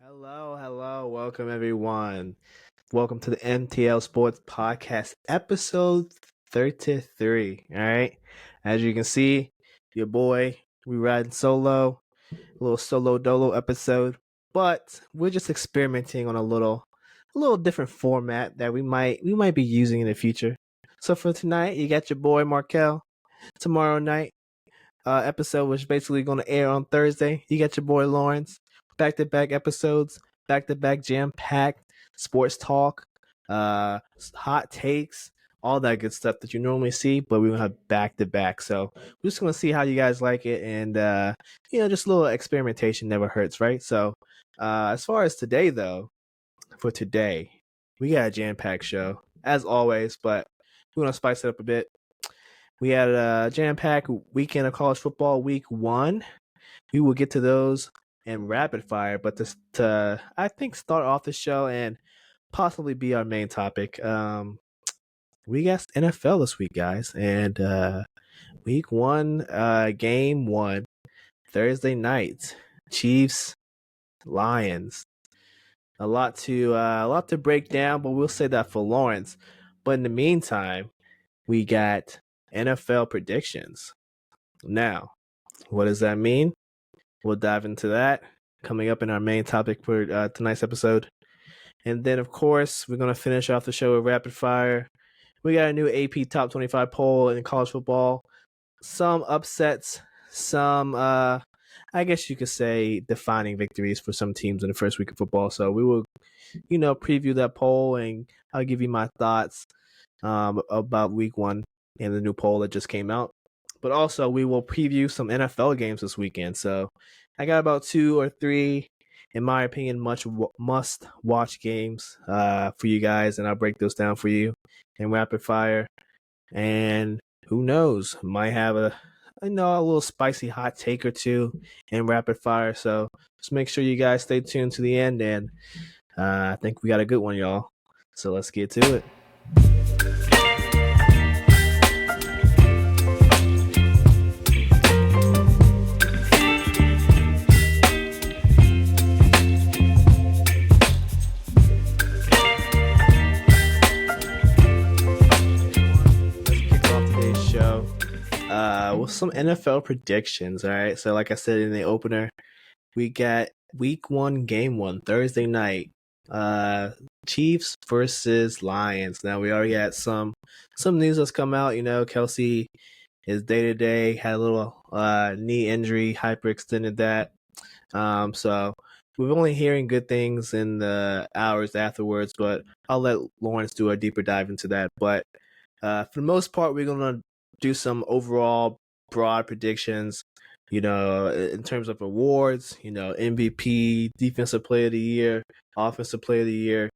Hello, hello. Welcome, everyone. Welcome to the MTL Sports Podcast, episode 33. All right. As you can see, your boy, we riding solo, a little solo dolo episode, but we're just experimenting on a little different format that we might be using in the future. So for tonight, you got your boy Markel. Tomorrow night, episode, which is basically going to air on Thursday. You got your boy Lawrence. Back to back episodes, back to back jam packed sports talk, hot takes, all that good stuff that you normally see, but we're gonna have back to back. So we're just gonna see how you guys like it, and just a little experimentation never hurts, right? So as far as today though, for today, we got a jam packed show as always, but we're gonna spice it up a bit. We had a jam-packed weekend of college football, week 1. We will get to those in rapid fire, but to I think start off the show and possibly be our main topic. We got NFL this week, guys, and week 1, game 1, Thursday night, Chiefs, Lions. A lot to break down, but we'll say that for Lawrence. But in the meantime, we got NFL predictions. Now, what does that mean? We'll dive into that coming up in our main topic for tonight's episode. And then, of course, we're going to finish off the show with rapid fire. We got a new AP Top 25 poll in college football. Some upsets, some, I guess you could say, defining victories for some teams in the first week of football. So we will, preview that poll, and I'll give you my thoughts about week 1 and the new poll that just came out. But also, we will preview some NFL games this weekend. So I got about 2 or 3, in my opinion, must-watch games for you guys, and I'll break those down for you in rapid fire. And who knows, might have a little spicy hot take or two in rapid fire. So just make sure you guys stay tuned to the end, and I think we got a good one, y'all. So let's get to it. With some NFL predictions, all right? So like I said in the opener, we got week 1, game 1, Thursday night. Chiefs versus Lions. Now we already had some news that's come out. Kelsey, his day-to-day, had a little knee injury, hyperextended that. So we're only hearing good things in the hours afterwards, but I'll let Lawrence do a deeper dive into that. But for the most part, we're gonna do some overall broad predictions, in terms of awards, MVP, Defensive Player of the Year, Offensive Player of the Year,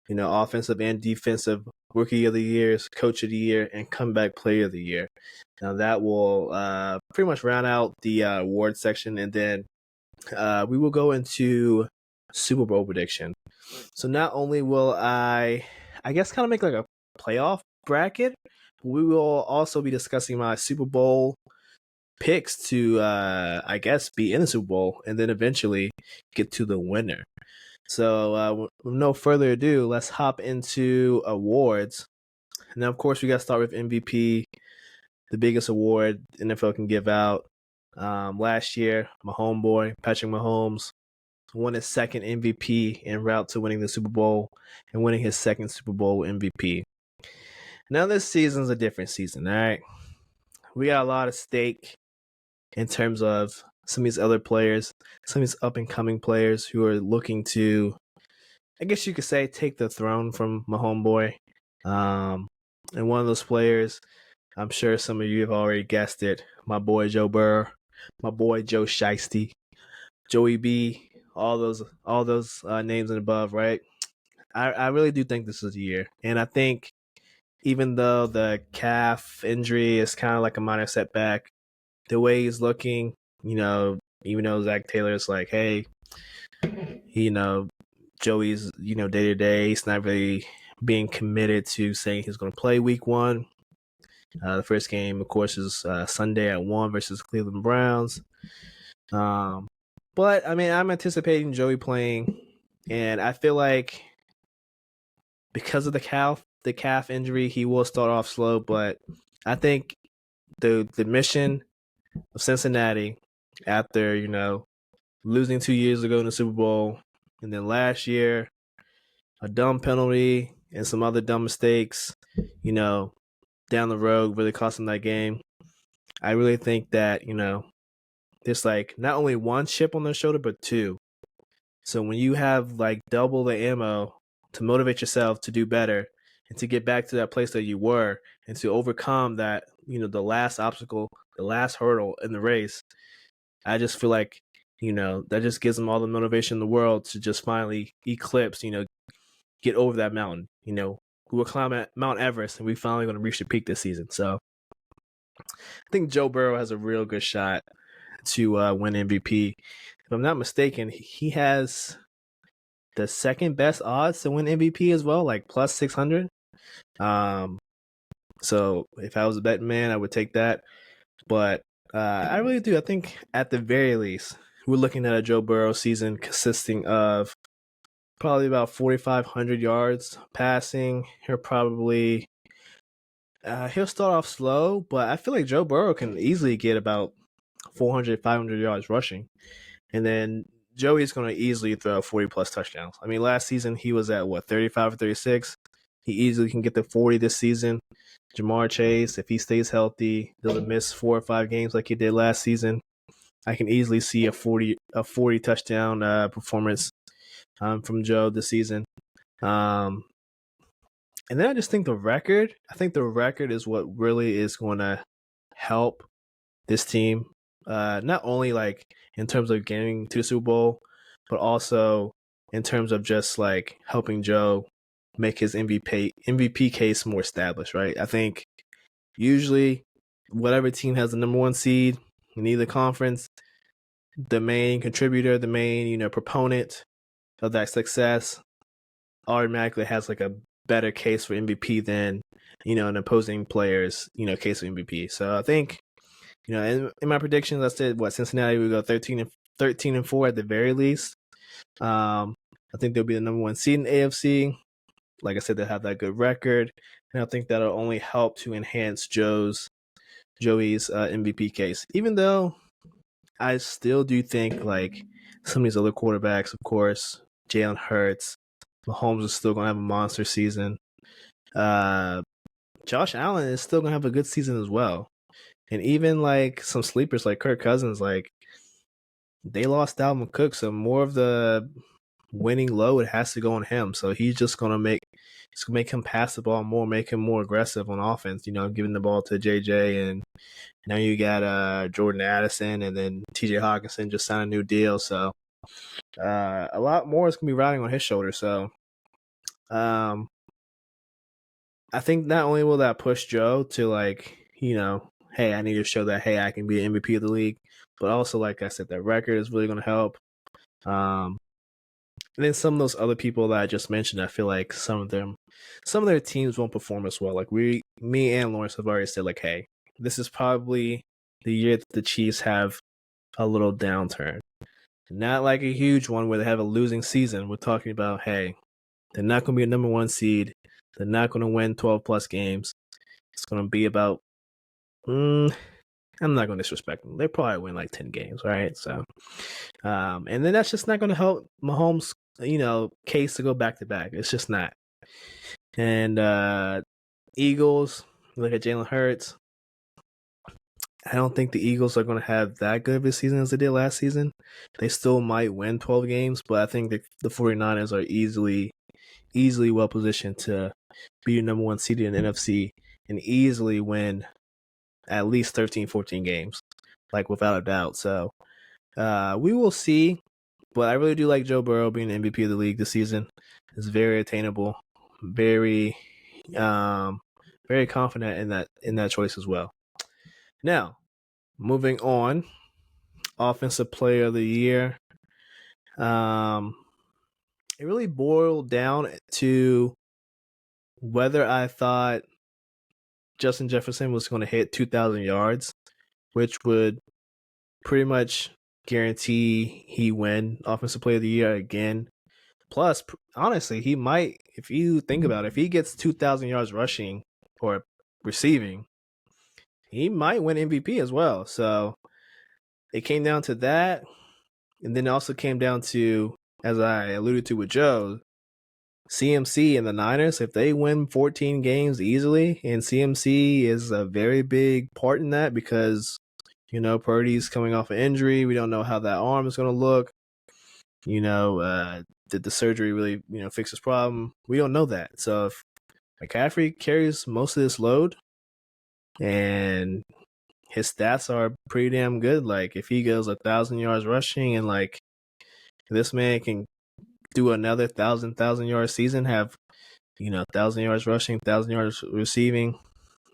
offensive and defensive Rookie of the Year, Coach of the Year, and Comeback Player of the Year. Now that will pretty much round out the award section, and then we will go into Super Bowl prediction. So not only will I guess kind of make like a playoff bracket, we will also be discussing my Super Bowl picks to, I guess, be in the Super Bowl and then eventually get to the winner. So with no further ado, let's hop into awards. Now, of course, we got to start with MVP, the biggest award the NFL can give out. Last year, my homeboy, Patrick Mahomes, won his second MVP en route to winning the Super Bowl and winning his second Super Bowl MVP. Now, this season's a different season, all right? We got a lot at stake in terms of some of these other players, some of these up-and-coming players who are looking to, I guess you could say, take the throne from my homeboy. And one of those players, I'm sure some of you have already guessed it, my boy Joe Burrow, my boy Joe Shiesty, Joey B, all those names and above, right? I really do think this is the year. And I think even though the calf injury is kind of like a minor setback, the way he's looking, even though Zach Taylor's like, hey, Joey's, day to day, he's not really being committed to saying he's going to play week 1. The first game, of course, is Sunday at 1 versus Cleveland Browns. But, I mean, I'm anticipating Joey playing And I feel like because of the calf injury, he will start off slow. But I think the mission of Cincinnati after losing 2 years ago in the Super Bowl, and then last year a dumb penalty and some other dumb mistakes, down the road really cost them that game. I really think that there's like not only one chip on their shoulder but two. So when you have like double the ammo to motivate yourself to do better and to get back to that place that you were and to overcome that, the last obstacle, the last hurdle in the race, I just feel like, that just gives them all the motivation in the world to just finally eclipse, get over that mountain. We will climb at Mount Everest and we finally going to reach the peak this season. So I think Joe Burrow has a real good shot to win MVP. If I'm not mistaken, he has the second best odds to win MVP as well, like plus 600. So if I was a betting man, I would take that. But I really do. I think at the very least, we're looking at a Joe Burrow season consisting of probably about 4,500 yards passing. He'll start off slow, but I feel like Joe Burrow can easily get about 400, 500 yards rushing. And then Joey's going to easily throw 40 plus touchdowns. I mean, last season he was at 35 or 36. He easily can get to 40 this season. Ja'Marr Chase, if he stays healthy, doesn't miss 4 or 5 games like he did last season, I can easily see a 40 touchdown performance from Joe this season. And then I just think the record is what really is going to help this team. Not only like in terms of getting to the Super Bowl, but also in terms of just like helping Joe make his MVP case more established, right? I think usually whatever team has the number one seed in either conference, the main contributor, the main, proponent of that success automatically has like a better case for MVP than, an opposing player's, case for MVP. So I think, in my predictions, I said Cincinnati would go 13-4 at the very least. I think they'll be the number one seed in AFC. Like I said, they have that good record, and I think that'll only help to enhance Joey's MVP case. Even though I still do think like some of these other quarterbacks, of course, Jalen Hurts, Mahomes is still gonna have a monster season. Josh Allen is still gonna have a good season as well, and even like some sleepers like Kirk Cousins, like they lost Dalvin Cook, so more of the winning load has to go on him. So he's just gonna make him pass the ball more, make him more aggressive on offense. Giving the ball to JJ, and now you got Jordan Addison, and then TJ Hawkinson just signed a new deal. So a lot more is gonna be riding on his shoulders. So I think not only will that push Joe to like, hey, I need to show that, hey, I can be an MVP of the league, but also, like I said, that record is really going to help. And then some of those other people that I just mentioned, I feel like some of their teams won't perform as well. Like me and Lawrence have already said, like, hey, this is probably the year that the Chiefs have a little downturn. Not like a huge one where they have a losing season. We're talking about, hey, they're not going to be a number one seed. They're not going to win 12 plus games. It's going to be about, I'm not going to disrespect them. They probably win like 10 games, right? So, and then that's just not going to help Mahomes, case to go back to back. It's just not. And Eagles, look at Jalen Hurts. I don't think the Eagles are going to have that good of a season as they did last season. They still might win 12 games, but I think the 49ers are easily well positioned to be your number one seed in the NFC and easily win at least 13, 14 games, like without a doubt. So we will see, but I really do like Joe Burrow being the MVP of the league this season. It's very attainable, very very confident in that choice as well. Now, moving on, offensive player of the year. It really boiled down to whether I thought Justin Jefferson was going to hit 2,000 yards, which would pretty much guarantee he win Offensive Player of the Year again. Plus, honestly, he might, if you think about it, if he gets 2,000 yards rushing or receiving, he might win MVP as well. So it came down to that. And then it also came down to, as I alluded to with Joe, CMC and the Niners. If they win 14 games easily, and CMC is a very big part in that because, Purdy's coming off an injury. We don't know how that arm is going to look. Did the surgery really, fix his problem? We don't know that. So if McCaffrey carries most of this load and his stats are pretty damn good, like if he goes 1,000 yards rushing and like this man can do another thousand yard season, have 1,000 yards rushing, 1,000 yards receiving,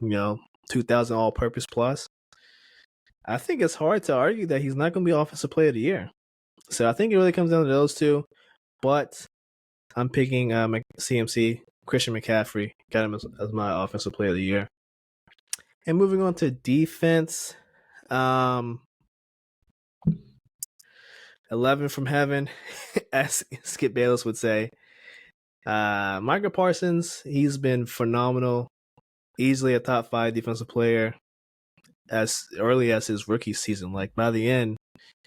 2,000 all purpose plus. I think it's hard to argue that he's not going to be Offensive Player of the Year. So I think it really comes down to those two. But I'm picking CMC, Christian McCaffrey, got him as my Offensive Player of the Year. And moving on to defense, 11 from heaven, as Skip Bayless would say. Micah Parsons, he's been phenomenal. Easily a top 5 defensive player as early as his rookie season. Like by the end,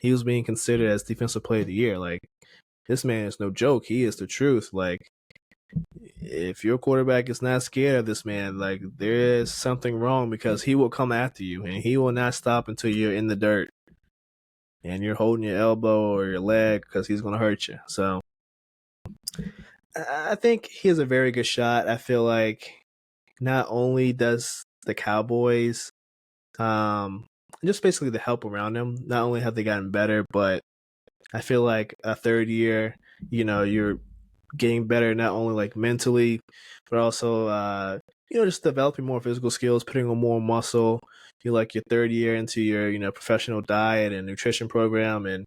he was being considered as Defensive Player of the Year. Like this man is no joke. He is the truth. Like if your quarterback is not scared of this man, like there is something wrong because he will come after you and he will not stop until you're in the dirt and you're holding your elbow or your leg because he's going to hurt you. So I think he has a very good shot. I feel like not only does the Cowboys, just basically the help around them, not only have they gotten better, but I feel like a third year, you're getting better not only like mentally, but also just developing more physical skills, putting on more muscle. You're like your third year into your professional diet and nutrition program and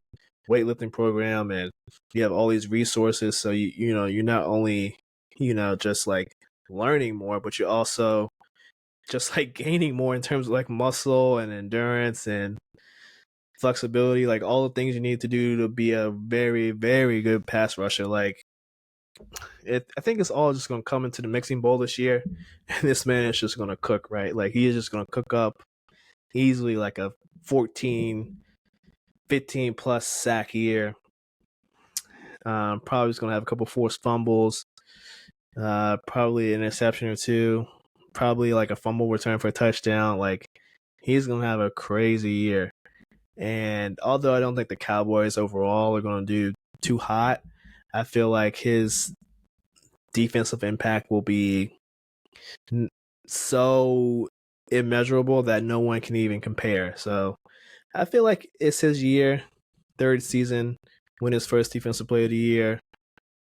weightlifting program, and you have all these resources. So you're not only just like learning more, but you're also just like gaining more in terms of like muscle and endurance and flexibility, like all the things you need to do to be a very, very good pass rusher. Like I think it's all just going to come into the mixing bowl this year, and this man is just going to cook, right? Like he is just going to cook up easily like a 14, 15 plus sack year. Probably just going to have a couple forced fumbles, probably an interception or two, probably like a fumble return for a touchdown. Like he's going to have a crazy year. And although I don't think the Cowboys overall are going to do too hot, I feel like his defensive impact will be so immeasurable that no one can even compare. So I feel like it's his year, third season, win his first Defensive Player of the Year,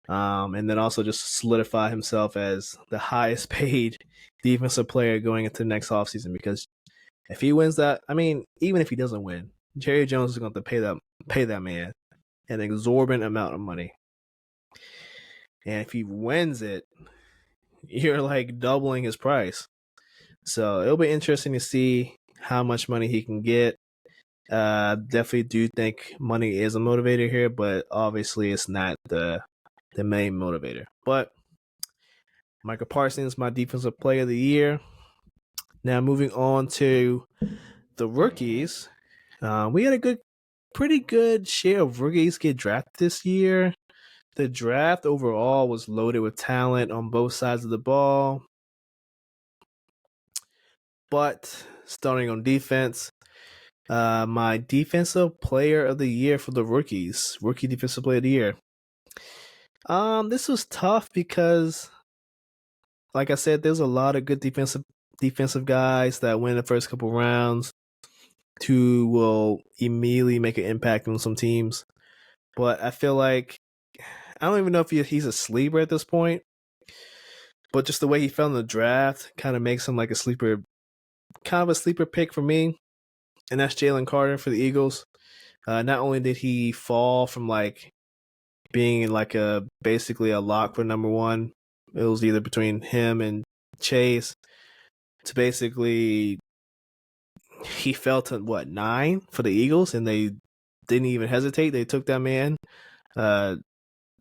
and then also just solidify himself as the highest paid defensive player going into the next offseason. Because if he wins that, I mean, even if he doesn't win, Jerry Jones is going to pay that man an exorbitant amount of money. And if he wins it, you're like doubling his price. So it'll be interesting to see how much money he can get. Definitely do think money is a motivator here, but obviously it's not the main motivator. But Micah Parsons, my Defensive Player of the Year. Now moving on to the rookies. We had a pretty good share of rookies get drafted this year. The draft overall was loaded with talent on both sides of the ball. But starting on defense, my Defensive Player of the Year for the rookies, Rookie Defensive Player of the Year. This was tough because, like I said, there's a lot of good defensive guys that win the first couple rounds who will immediately make an impact on some teams. But I feel like I don't even know if he's a sleeper at this point. But just the way he fell in the draft kind of makes him like a sleeper pick for me. And that's Jalen Carter for the Eagles. Not only did he fall from like being like basically a lock for number one, it was either between him and Chase, to basically he fell to 9 for the Eagles, and they didn't even hesitate. They took that man.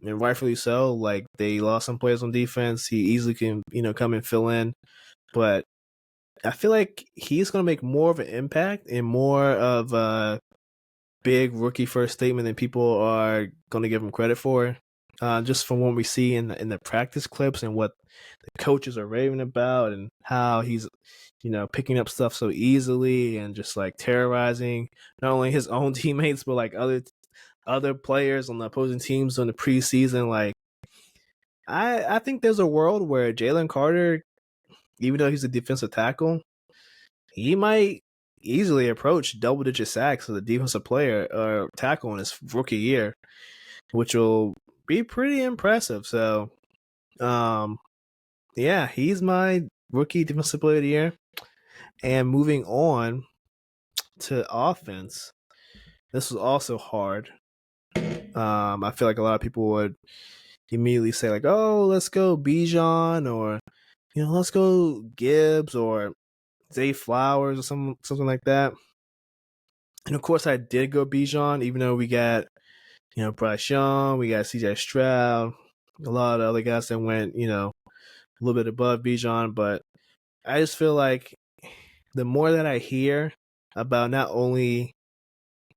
and rightfully so. Like, they lost some players on defense. He easily can, come and fill in. But I feel like he's going to make more of an impact and more of a big rookie first statement than people are going to give him credit for. Just from what we see in the practice clips and what the coaches are raving about, and how he's, picking up stuff so easily and just like terrorizing not only his own teammates but like other players on the opposing teams in the preseason. Like, I think there's a world where Jalen Carter, even though he's a defensive tackle, he might easily approach double-digit sacks as a defensive player or tackle in his rookie year, which will be pretty impressive. So, yeah, he's my rookie defensive player of the year. And moving on to offense, this was also hard. I feel like a lot of people would immediately say like, "Oh, let's go Bijan," or let's go Gibbs or Zay Flowers or something like that. And of course, I did go Bijan, even though we got Bryce Young, we got CJ Stroud, a lot of other guys that went a little bit above Bijan. But I just feel like the more that I hear about not only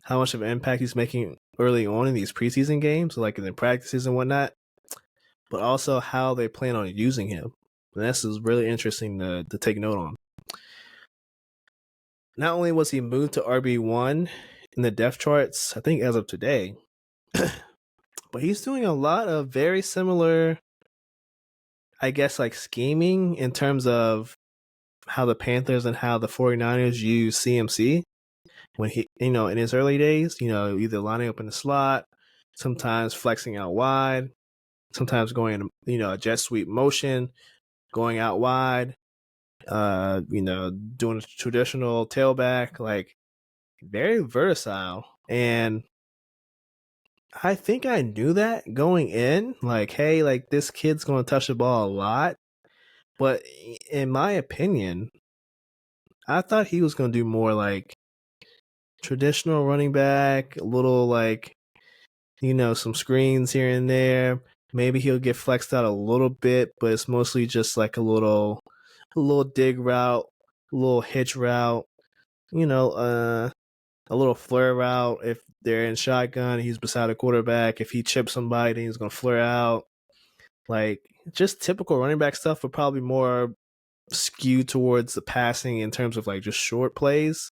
how much of an impact he's making early on in these preseason games, like in the practices and whatnot, but also how they plan on using him. And this is really interesting to take note on. Not only was he moved to RB1 in the depth charts, I think as of today, but he's doing a lot of very similar, I guess, like scheming in terms of how the Panthers and how the 49ers use CMC when he, in his early days, either lining up in the slot, sometimes flexing out wide, sometimes going in, a jet sweep motion, going out wide, doing a traditional tailback, like very versatile. And I think I knew that going in, like, hey, like this kid's going to touch the ball a lot. But in my opinion, I thought he was going to do more like traditional running back, a little like, some screens here and there. Maybe he'll get flexed out a little bit, but it's mostly just like a little dig route, a little hitch route, a little flare route. If they're in shotgun, he's beside a quarterback. If he chips somebody, then he's going to flare out. Like, just typical running back stuff, but probably more skewed towards the passing in terms of like just short plays.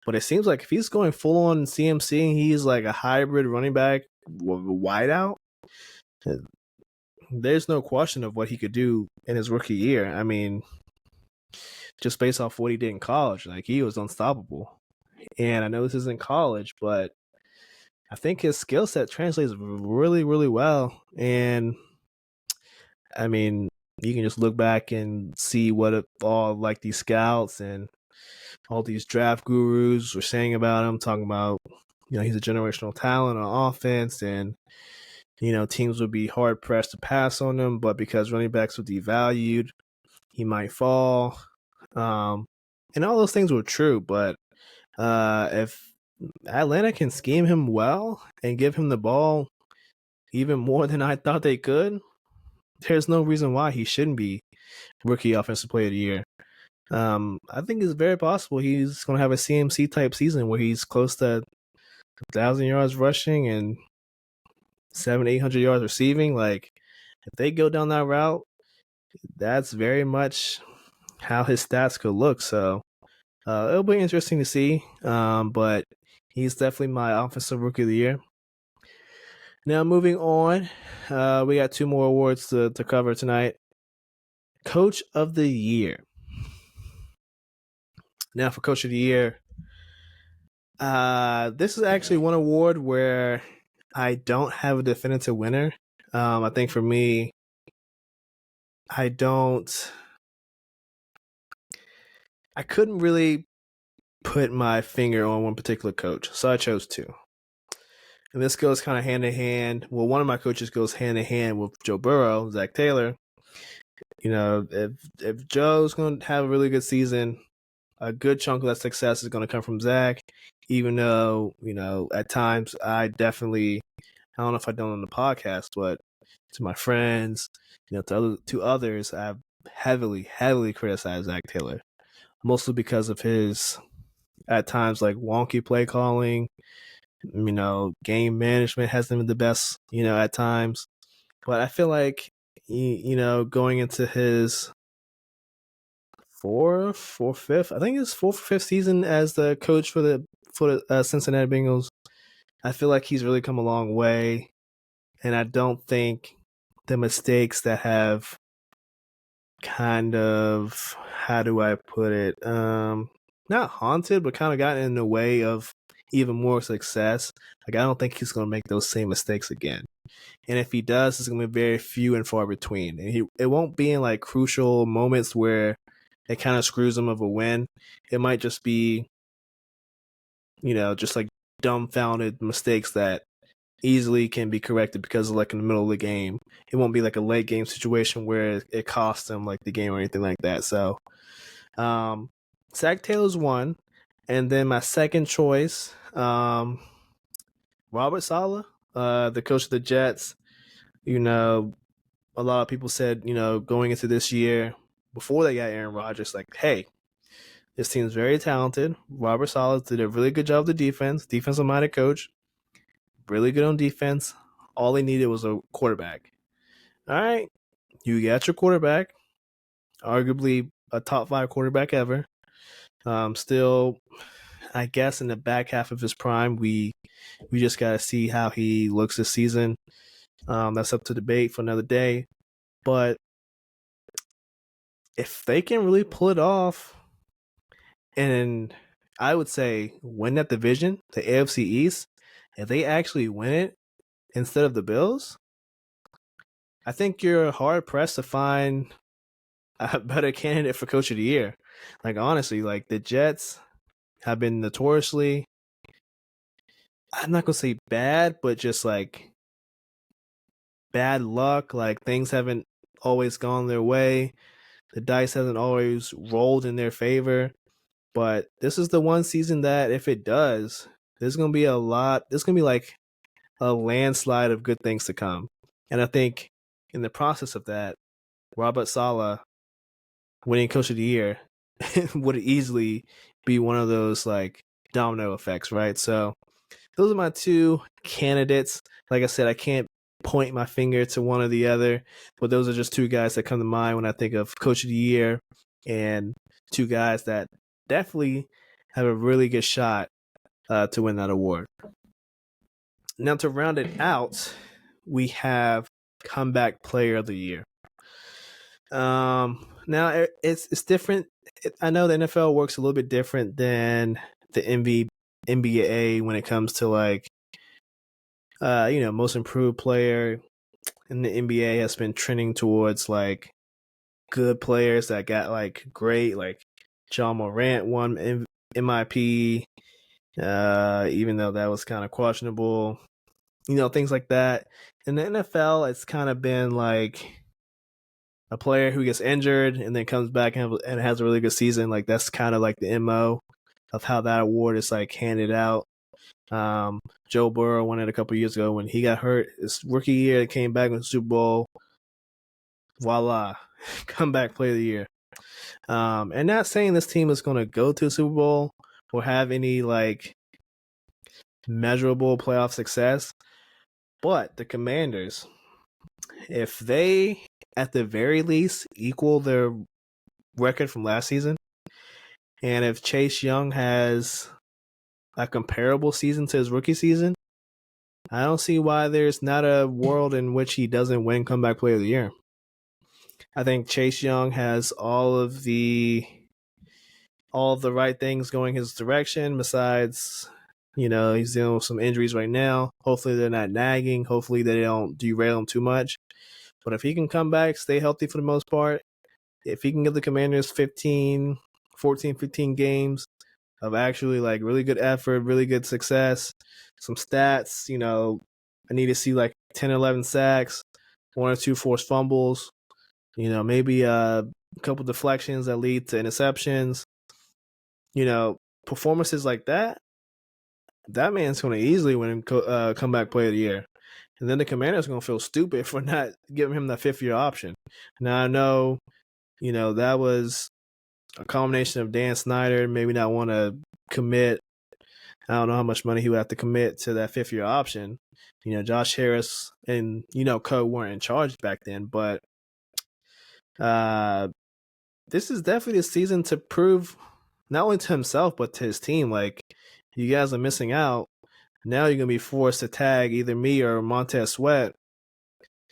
But it seems like if he's going full on CMC, he's like a hybrid running back wide out. There's no question of what he could do in his rookie year. I mean, just based off what he did in college, like he was unstoppable. And I know this isn't college, but I think his skill set translates really, really well. And I mean, you can just look back and see what all like these scouts and all these draft gurus were saying about him, talking about, he's a generational talent on offense, and, teams would be hard pressed to pass on him, but because running backs were devalued, he might fall. And all those things were true, but if Atlanta can scheme him well and give him the ball even more than I thought they could, there's no reason why he shouldn't be rookie offensive player of the year. I think it's very possible he's going to have a CMC type season where he's close to 1,000 yards rushing and 700-800 yards receiving. Like, if they go down that route, that's very much how his stats could look. So it'll be interesting to see. But he's definitely my offensive rookie of the year. Now, moving on, we got two more awards to cover tonight. Coach of the Year. Now, for Coach of the Year, this is actually one award where I don't have a definitive winner. I think for me, I couldn't really put my finger on one particular coach, so I chose two. And this goes kind of hand in hand. Well, one of my coaches goes hand in hand with Joe Burrow, Zach Taylor. If Joe's going to have a really good season, a good chunk of that success is going to come from Zach, even though, at times I don't know if I've done on the podcast, but to my friends, to others, I've heavily criticized Zach Taylor, mostly because of his at times like wonky play calling. Game management hasn't been the best, at times. But I feel like, going into his fourth or fifth, I think it's fourth or fifth season as the coach for the Cincinnati Bengals, I feel like he's really come a long way, and I don't think the mistakes that have kind of, how do I put it, not haunted, but kind of gotten in the way of even more success. Like, I don't think he's going to make those same mistakes again. And if he does, it's going to be very few and far between. And it won't be in like crucial moments where it kind of screws him of a win. It might just be, just like dumbfounded mistakes that easily can be corrected because of like in the middle of the game. It won't be like a late game situation where it costs them like the game or anything like that. So, Zach Taylor's one. And then my second choice, Robert Saleh, the coach of the Jets. A lot of people said, going into this year, before they got Aaron Rodgers, like, hey, this team's very talented. Robert Saleh did a really good job of the defense, defensive-minded coach, really good on defense. All they needed was a quarterback. All right, you got your quarterback, arguably a top 5 quarterback ever. Still, I guess in the back half of his prime, we just got to see how he looks this season. That's up to debate for another day. But if they can really pull it off, and I would say win that division, the AFC East, if they actually win it instead of the Bills, I think you're hard pressed to find a better candidate for Coach of the Year. Like, honestly, like the Jets have been notoriously, I'm not gonna say bad, but just like bad luck. Like, things haven't always gone their way. The dice hasn't always rolled in their favor. But this is the one season that if it does, there's gonna be like a landslide of good things to come. And I think in the process of that, Robert Saleh winning Coach of the Year would easily be one of those like domino effects, right? So those are my two candidates. Like I said, I can't point my finger to one or the other, but those are just two guys that come to mind when I think of Coach of the Year, and two guys that definitely have a really good shot to win that award. Now, to round it out, we have Comeback Player of the Year. Now it's different. I know the NFL works a little bit different than the NBA when it comes to like, most improved player. And the NBA has been trending towards like good players that got like great, like Ja Morant won MIP, even though that was kind of questionable, things like that. In the NFL, it's kind of been like a player who gets injured and then comes back and has a really good season. Like, that's kind of like the MO of how that award is like handed out. Joe Burrow won it a couple years ago when he got hurt. His rookie year, he came back with the Super Bowl. Voila, comeback player of the year. And not saying this team is going to go to the Super Bowl or have any like measurable playoff success, but the Commanders, if they at the very least equal their record from last season, and if Chase Young has a comparable season to his rookie season, I don't see why there's not a world in which he doesn't win comeback player of the year. I think Chase Young has all of the right things going his direction, besides, he's dealing with some injuries right now. Hopefully they're not nagging. Hopefully they don't derail him too much. But if he can come back, stay healthy for the most part, if he can give the Commanders 15 games of actually like really good effort, really good success, some stats, I need to see like 10, 11 sacks, 1 or 2 forced fumbles, maybe a couple deflections that lead to interceptions, performances like that, that man's going to easily win comeback player of the year. And then the Commanders are going to feel stupid for not giving him that 5th year option. Now, I know, that was a combination of Dan Snyder maybe not want to commit. I don't know how much money he would have to commit to that 5th year option. Josh Harris and, Co weren't in charge back then, but this is definitely the season to prove not only to himself, but to his team. Like, you guys are missing out. Now you're going to be forced to tag either me or Montez Sweat,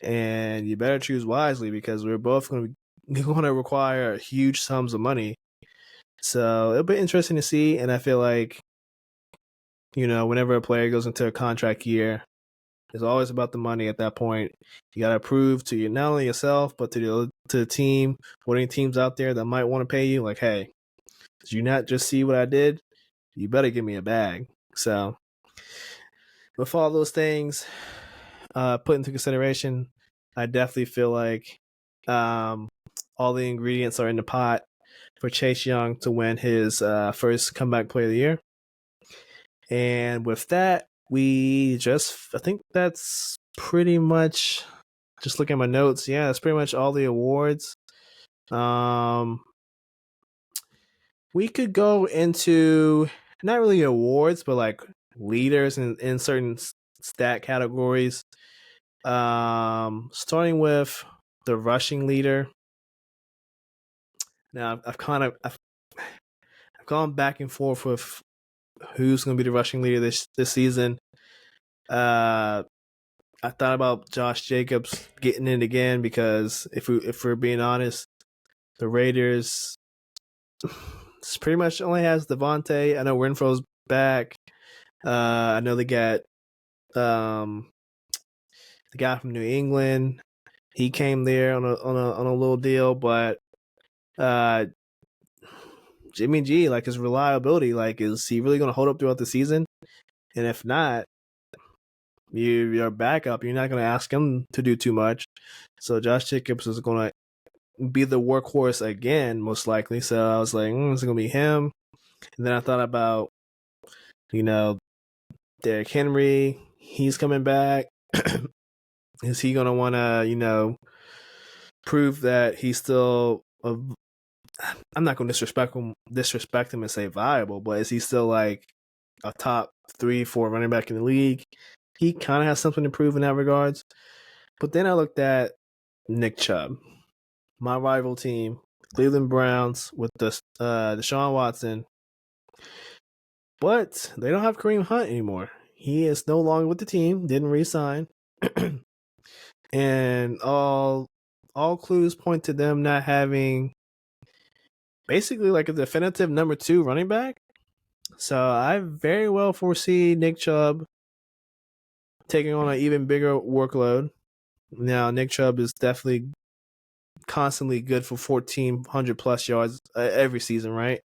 and you better choose wisely because we're both going to require huge sums of money. So it'll be interesting to see, and I feel like, whenever a player goes into a contract year, it's always about the money at that point. You got to prove to not only yourself, but to the team, or any teams out there that might want to pay you, like, hey, did you not just see what I did? You better give me a bag. So with all those things put into consideration, I definitely feel like all the ingredients are in the pot for Chase Young to win his first comeback player of the year. And with that, I think that's pretty much, just looking at my notes, yeah, that's pretty much all the awards. We could go into not really awards, but like leaders in certain stat categories. Starting with the rushing leader. Now I've gone back and forth with who's going to be the rushing leader this season. I thought about Josh Jacobs getting in again because if we're being honest, the Raiders pretty much only has Devontae. I know Renfro's back. I know they got the guy from New England. He came there on a little deal, but Jimmy G, like, his reliability, like, is he really going to hold up throughout the season? And if not, you're backup. You're not going to ask him to do too much. So Josh Jacobs is going to be the workhorse again, most likely. So I was like, it's going to be him. And then I thought about, Derrick Henry. He's coming back. Is he going to want to, prove that he's still I'm not going to disrespect him and say viable, but is he still like a top 3-4 running back in the league? He kind of has something to prove in that regards. But then I looked at Nick Chubb, my rival team, Cleveland Browns, with the Deshaun Watson. But they don't have Kareem Hunt anymore. He is no longer with the team, didn't re-sign. And all clues point to them not having basically like a definitive number 2 running back. So I very well foresee Nick Chubb taking on an even bigger workload. Now, Nick Chubb is definitely constantly good for 1,400 plus yards every season, right?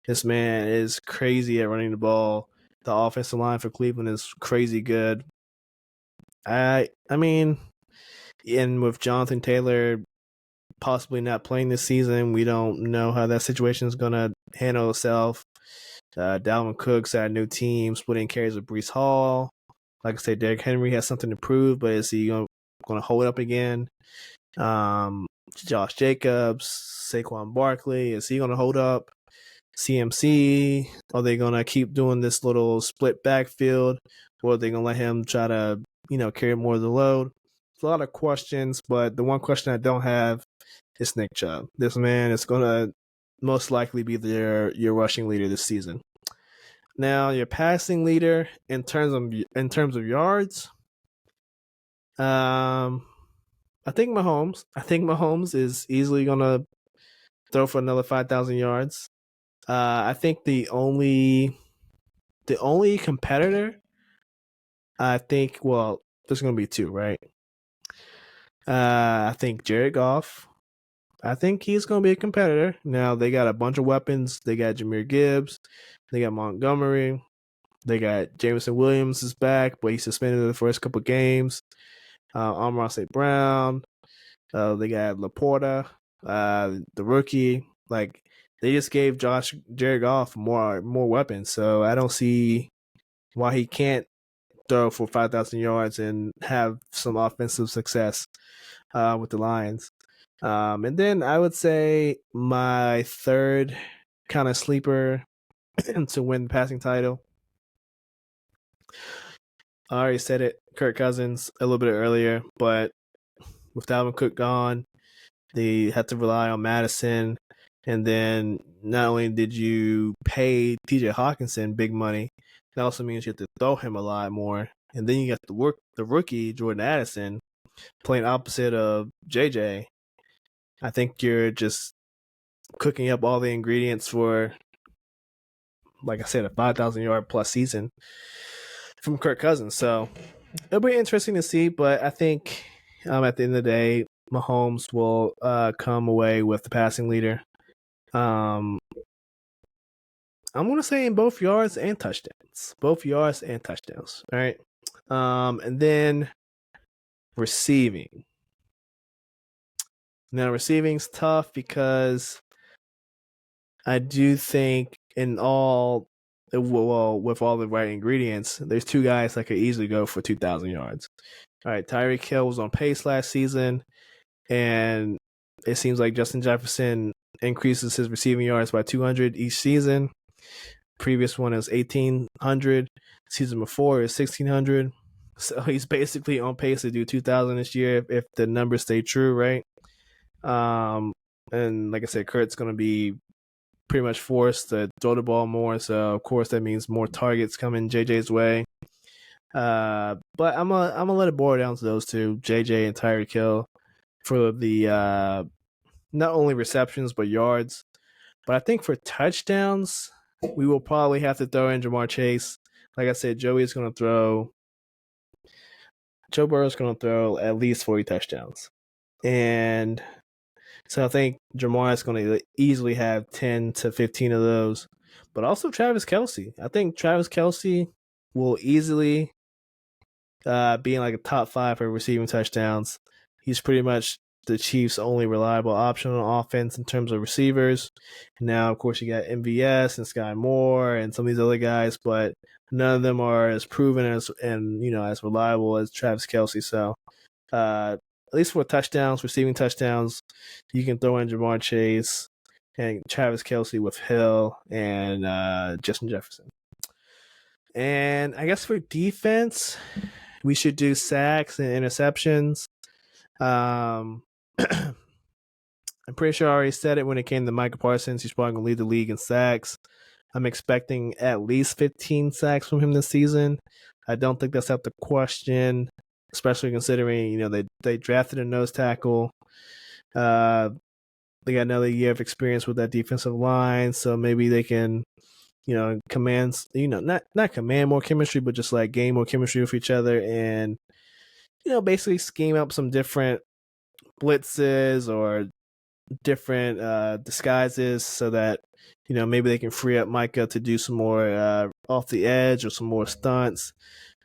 This man is crazy at running the ball. The offensive line for Cleveland is crazy good. I mean, and with Jonathan Taylor possibly not playing this season, we don't know how that situation is going to handle itself. Dalvin Cook's at a new team, splitting carries with Breece Hall. Like I said, Derrick Henry has something to prove, but is he going to hold up again? Josh Jacobs, Saquon Barkley, is he going to hold up? CMC, are they going to keep doing this little split backfield, or are they going to let him try to, carry more of the load? It's a lot of questions, but the one question I don't have is Nick Chubb. This man is going to most likely be your rushing leader this season. Now, your passing leader in terms of yards, I think Mahomes. I think Mahomes is easily going to throw for another 5,000 yards. I think the only competitor, I think, well, there's going to be 2, right? I think Jared Goff. I think he's going to be a competitor. Now, they got a bunch of weapons. They got Jahmyr Gibbs. They got Montgomery. They got Jameson Williams is back, but he's suspended the first couple games. Amon-Ra St. Brown. They got Laporta, the rookie. Like, they just gave Jared Goff more weapons, so I don't see why he can't throw for 5,000 yards and have some offensive success with the Lions. And then I would say my third kind of sleeper to win the passing title. I already said it, Kirk Cousins, a little bit earlier, but with Dalvin Cook gone, they had to rely on Madison. And then not only did you pay TJ Hawkinson big money, that also means you have to throw him a lot more. And then you got the rookie, Jordan Addison, playing opposite of JJ. I think you're just cooking up all the ingredients for, like I said, a 5,000 yard plus season from Kirk Cousins. So it'll be interesting to see, but I think at the end of the day, Mahomes will come away with the passing leader. I'm going to say in both yards and touchdowns. Both yards and touchdowns. All right. And then receiving. Now, receiving's tough because I do think with all the right ingredients, there's two guys that could easily go for 2,000 yards. All right, Tyreek Hill was on pace last season, and it seems like Justin Jefferson increases his receiving yards by 200 each season. Previous one is 1,800. Season before is 1,600. So he's basically on pace to do 2,000 this year if the numbers stay true, right? And like I said, Kurt's going to be pretty much forced to throw the ball more. So of course that means more targets coming JJ's way. But I'm gonna let it boil down to those two, JJ and Tyreek Hill, for the not only receptions but yards. But I think for touchdowns, we will probably have to throw in Ja'Marr Chase. Like I said, Joe Burrow's going to throw at least 40 touchdowns. And so I think Ja'Marr is going to easily have 10 to 15 of those. But also Travis Kelce. I think Travis Kelce will easily be in like a top 5 for receiving touchdowns. He's pretty much the Chiefs' only reliable option on offense in terms of receivers. Now, of course, you got MVS and Sky Moore and some of these other guys, but none of them are as proven as reliable as Travis Kelce. So, at least for touchdowns, receiving touchdowns, you can throw in Ja'Marr Chase and Travis Kelce with Hill and Justin Jefferson. And I guess for defense, we should do sacks and interceptions. I'm pretty sure I already said it when it came to Micah Parsons. He's probably going to lead the league in sacks. I'm expecting at least 15 sacks from him this season. I don't think that's out the question, especially considering, they drafted a nose tackle. They got another year of experience with that defensive line, so maybe they can, command, not command more chemistry, but just like gain more chemistry with each other and, basically scheme up some different blitzes or different disguises so that maybe they can free up Micah to do some more off the edge or some more stunts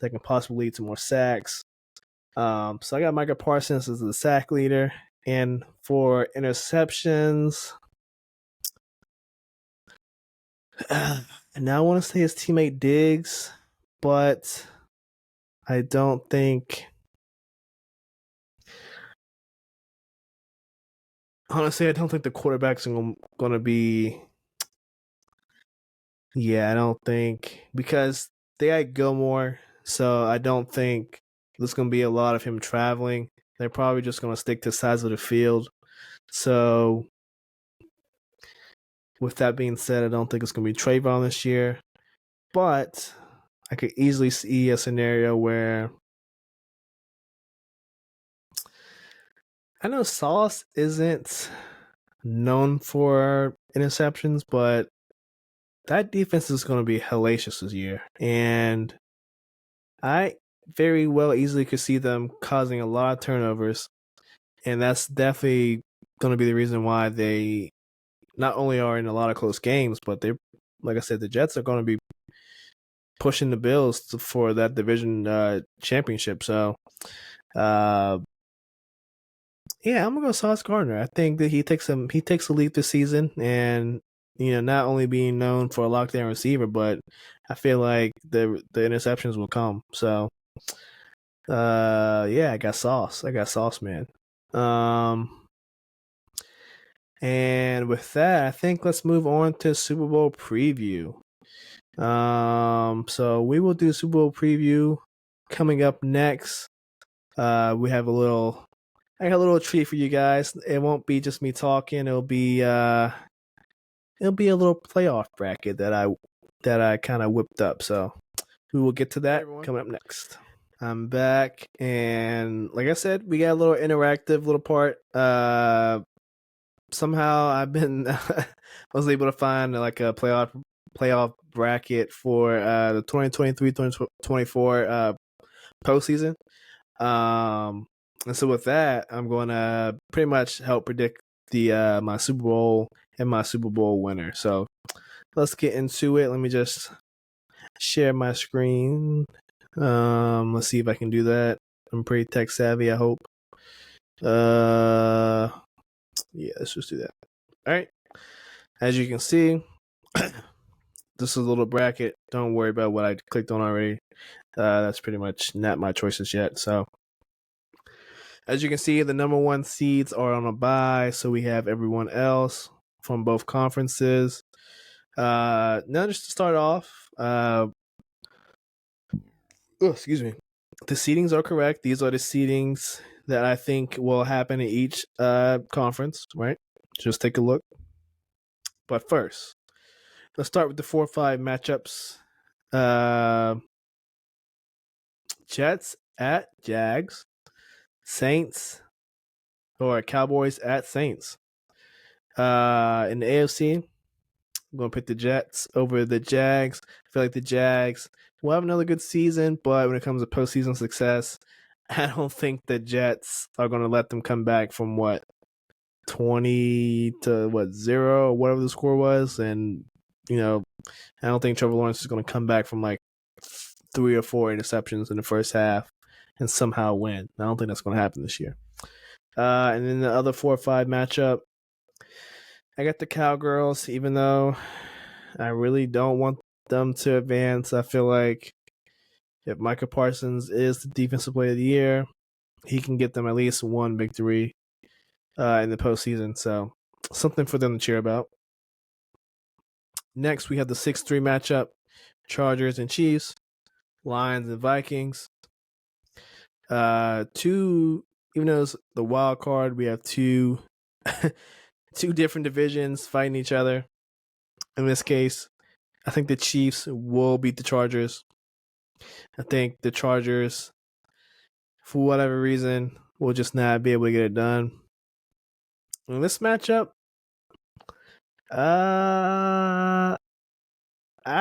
that can possibly lead to more sacks. So I got Micah Parsons as the sack leader, and for interceptions, now I want to say his teammate Diggs, but I don't think. Honestly, I don't think the quarterback's going to be. Yeah, I don't think, because they had Gilmore, so I don't think there's going to be a lot of him traveling. They're probably just going to stick to size of the field. So, with that being said, I don't think it's going to be Trayvon this year. But I could easily see a scenario where I know Sauce isn't known for interceptions, but that defense is going to be hellacious this year. And I very well easily could see them causing a lot of turnovers. And that's definitely going to be the reason why they not only are in a lot of close games, but they're, like I said, the Jets are going to be pushing the Bills for that division championship. So, yeah, I'm gonna go Sauce Gardner. I think that he takes the lead this season, and not only being known for a lockdown receiver, but I feel like the interceptions will come. So yeah, I got sauce. I got sauce, man. And with that, I think let's move on to Super Bowl preview. So we will do Super Bowl preview coming up next. We have I got a little treat for you guys. It won't be just me talking. It'll be a little playoff bracket that I kind of whipped up. So we will get to that coming up next. I'm back, and like I said, we got a little interactive little part. Somehow I've been I was able to find like a playoff bracket for the 2023-2024 postseason. And so with that, I'm going to pretty much help predict the my Super Bowl and my Super Bowl winner. So let's get into it. Let me just share my screen. Let's see if I can do that. I'm pretty tech savvy, I hope. Yeah, let's just do that. All right. As you can see, this is a little bracket. Don't worry about what I clicked on already. That's pretty much not my choices yet. So, as you can see, the number one seeds are on a bye. So we have everyone else from both conferences. Now, just to start off, excuse me. The seedings are correct. These are the seedings that I think will happen in each conference, right? Just take a look. But first, let's start with the 4-5 matchups. Jets at Jags, Saints or Cowboys at Saints. In the AFC, I'm going to pick the Jets over the Jags. I feel like the Jags will have another good season, but when it comes to postseason success, I don't think the Jets are going to let them come back from 20 to 0 or whatever the score was. And, I don't think Trevor Lawrence is going to come back from like 3 or 4 interceptions in the first half and somehow win. I don't think that's going to happen this year. And then the other 4-5 matchup, I got the Cowgirls, even though I really don't want them to advance. I feel like if Micah Parsons is the defensive player of the year, he can get them at least one victory in the postseason. So something for them to cheer about. Next, we have the 6-3 matchup, Chargers and Chiefs, Lions and Vikings. Even though it's the wild card, we have two different divisions fighting each other. In this case, I think the Chiefs will beat the Chargers. I think the Chargers, for whatever reason, will just not be able to get it done. In this matchup, I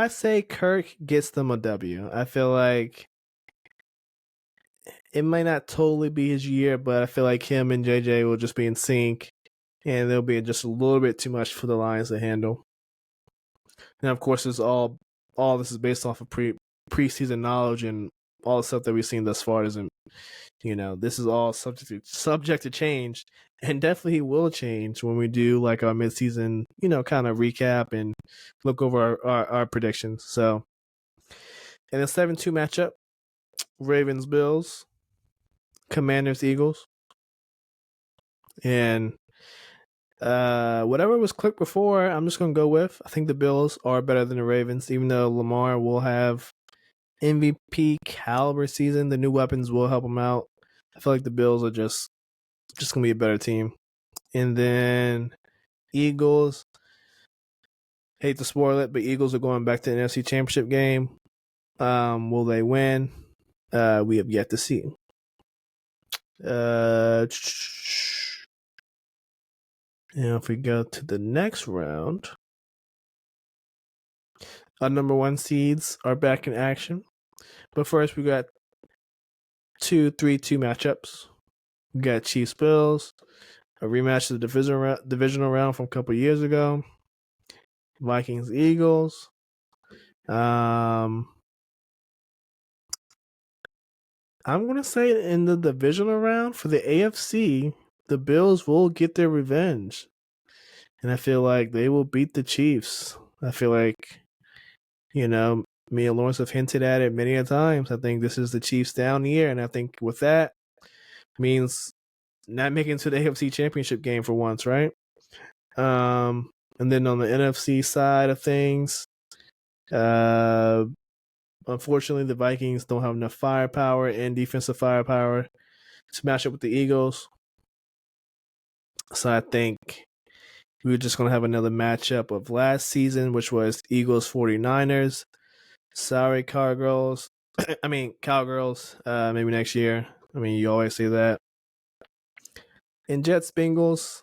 say Kirk gets them a W. I feel like it might not totally be his year, but I feel like him and JJ will just be in sync, and there'll be just a little bit too much for the Lions to handle. And of course, it's all this is based off of preseason knowledge and all the stuff that we've seen thus far. Isn't this is all subject to change, and definitely will change when we do like our midseason, kind of recap and look over our predictions. So, in a 7-2 matchup, Ravens Bills, Commanders Eagles, and whatever was clicked before, I'm just gonna go with. I think the Bills are better than the Ravens, even though Lamar will have MVP caliber season. The new weapons will help him out. I feel like the Bills are just gonna be a better team. And then Eagles. Hate to spoil it, but Eagles are going back to the NFC Championship game. Will they win? We have yet to see. And if we go to the next round, our number 1 seeds are back in action. But first, we got 2-3-2 matchups. We got Chiefs Bills, a rematch of the divisional round from a couple years ago. Vikings Eagles. I'm gonna say in the divisional round for the AFC, the Bills will get their revenge, and I feel like they will beat the Chiefs. I feel like Me and Lawrence have hinted at it many a times. I think this is the Chiefs' down year, and I think with that means not making it to the AFC Championship game for once, right? And then on the NFC side of things, unfortunately, the Vikings don't have enough firepower and defensive firepower to match up with the Eagles. So I think we're just going to have another matchup of last season, which was Eagles 49ers. Sorry, Cowgirls. Cowgirls, maybe next year. I mean, you always say that. And Jets Bengals,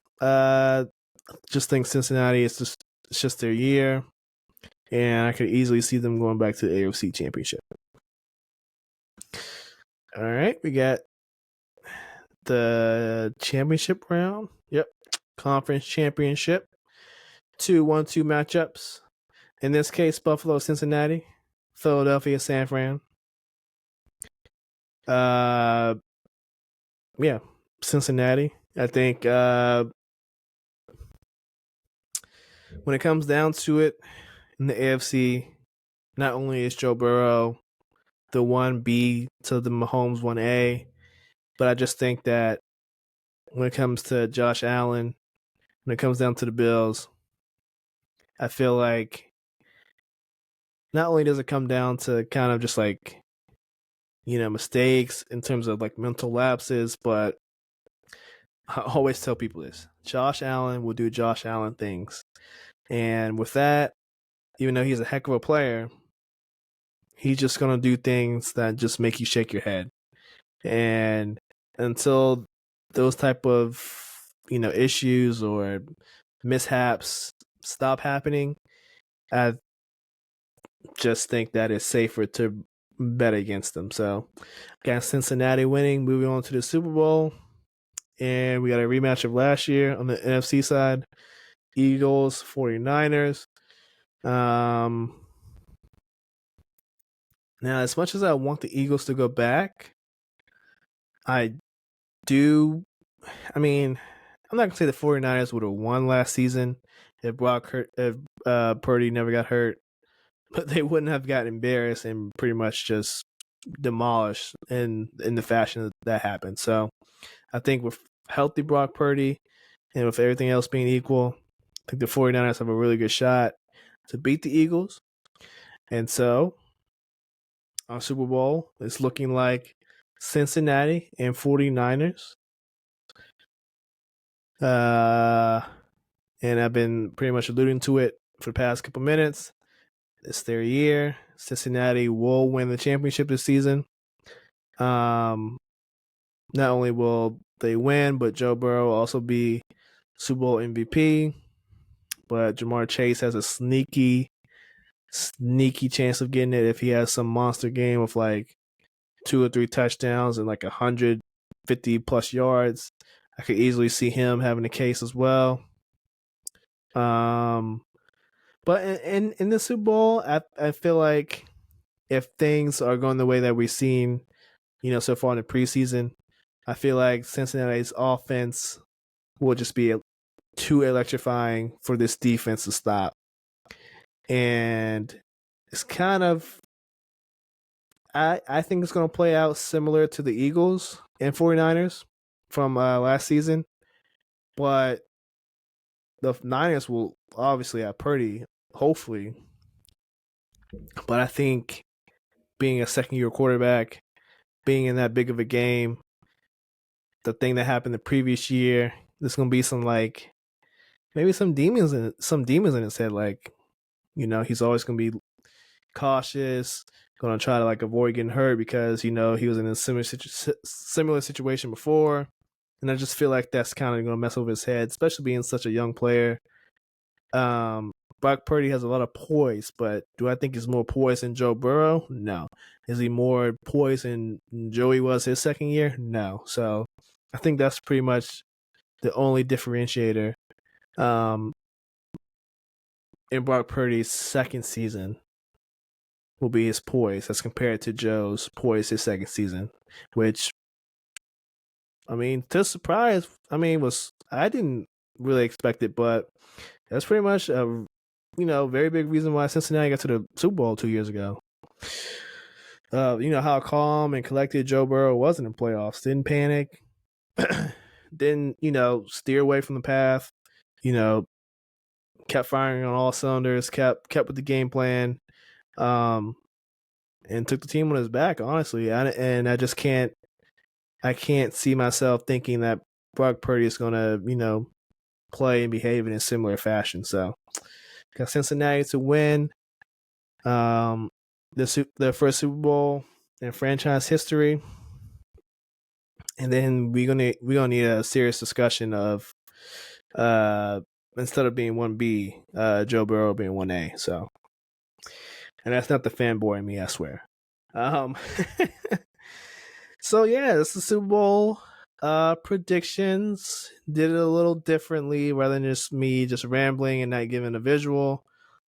just think Cincinnati is just their year. And I could easily see them going back to the AFC Championship. All right, we got the championship round. Yep, conference championship. 2-1-2 matchups. In this case, Buffalo, Cincinnati, Philadelphia, San Fran. Yeah, Cincinnati. I think when it comes down to it in the AFC, not only is Joe Burrow the 1B to the Mahomes 1A, but I just think that when it comes to Josh Allen, when it comes down to the Bills, I feel like not only does it come down to kind of just like, mistakes in terms of like mental lapses, but I always tell people this: Josh Allen will do Josh Allen things. And with that, even though he's a heck of a player, he's just going to do things that just make you shake your head. And until those type of, issues or mishaps stop happening, I just think that it's safer to bet against them. So, got Cincinnati winning, moving on to the Super Bowl. And we got a rematch of last year on the NFC side. Eagles, 49ers. Now, as much as I want the Eagles to go back, I'm not going to say the 49ers would have won last season if Purdy never got hurt, but they wouldn't have gotten embarrassed and pretty much just demolished in the fashion that happened. So I think with healthy Brock Purdy and with everything else being equal, I think the 49ers have a really good shot to beat the Eagles. And so our Super Bowl is looking like Cincinnati and 49ers. And I've been pretty much alluding to it for the past couple minutes. It's their year. Cincinnati will win the championship this season. Not only will they win, but Joe Burrow will also be Super Bowl MVP. But Jamar Chase has a sneaky chance of getting it if he has some monster game with like 2 or 3 touchdowns and like 150 plus yards. I could easily see him having a case as well. But in the Super Bowl, I feel like if things are going the way that we've seen, so far in the preseason, I feel like Cincinnati's offense will just be too electrifying for this defense to stop. And it's kind of, I think it's going to play out similar to the Eagles and 49ers from last season. But the Niners will obviously have Purdy, hopefully. But I think being a second-year quarterback, being in that big of a game, the thing that happened the previous year, there's going to be some like maybe some demons in his head. Like, he's always going to be cautious, going to try to like avoid getting hurt because he was in a similar situation before. And I just feel like that's kind of going to mess over his head, especially being such a young player. Brock Purdy has a lot of poise, but do I think he's more poised than Joe Burrow? No. Is he more poised than Joey was his second year? No. So I think that's pretty much the only differentiator in Brock Purdy's second season will be his poise as compared to Joe's poise his second season, which, to surprise, I didn't really expect it, but that's pretty much a very big reason why Cincinnati got to the Super Bowl 2 years ago. How calm and collected Joe Burrow was in the playoffs. Didn't panic. Didn't, steer away from the path. You know, kept firing on all cylinders. Kept with the game plan. Um, and took the team on his back. Honestly, and I just can't. I can't see myself thinking that Brock Purdy is going to, play and behave in a similar fashion. So, got Cincinnati to win the first Super Bowl in franchise history, and then we're gonna need a serious discussion of instead of being 1B, Joe Burrow being 1A. So, and that's not the fanboy in me, I swear. Um, so yeah, this is the Super Bowl predictions. Did it a little differently rather than just me just rambling and not giving a visual.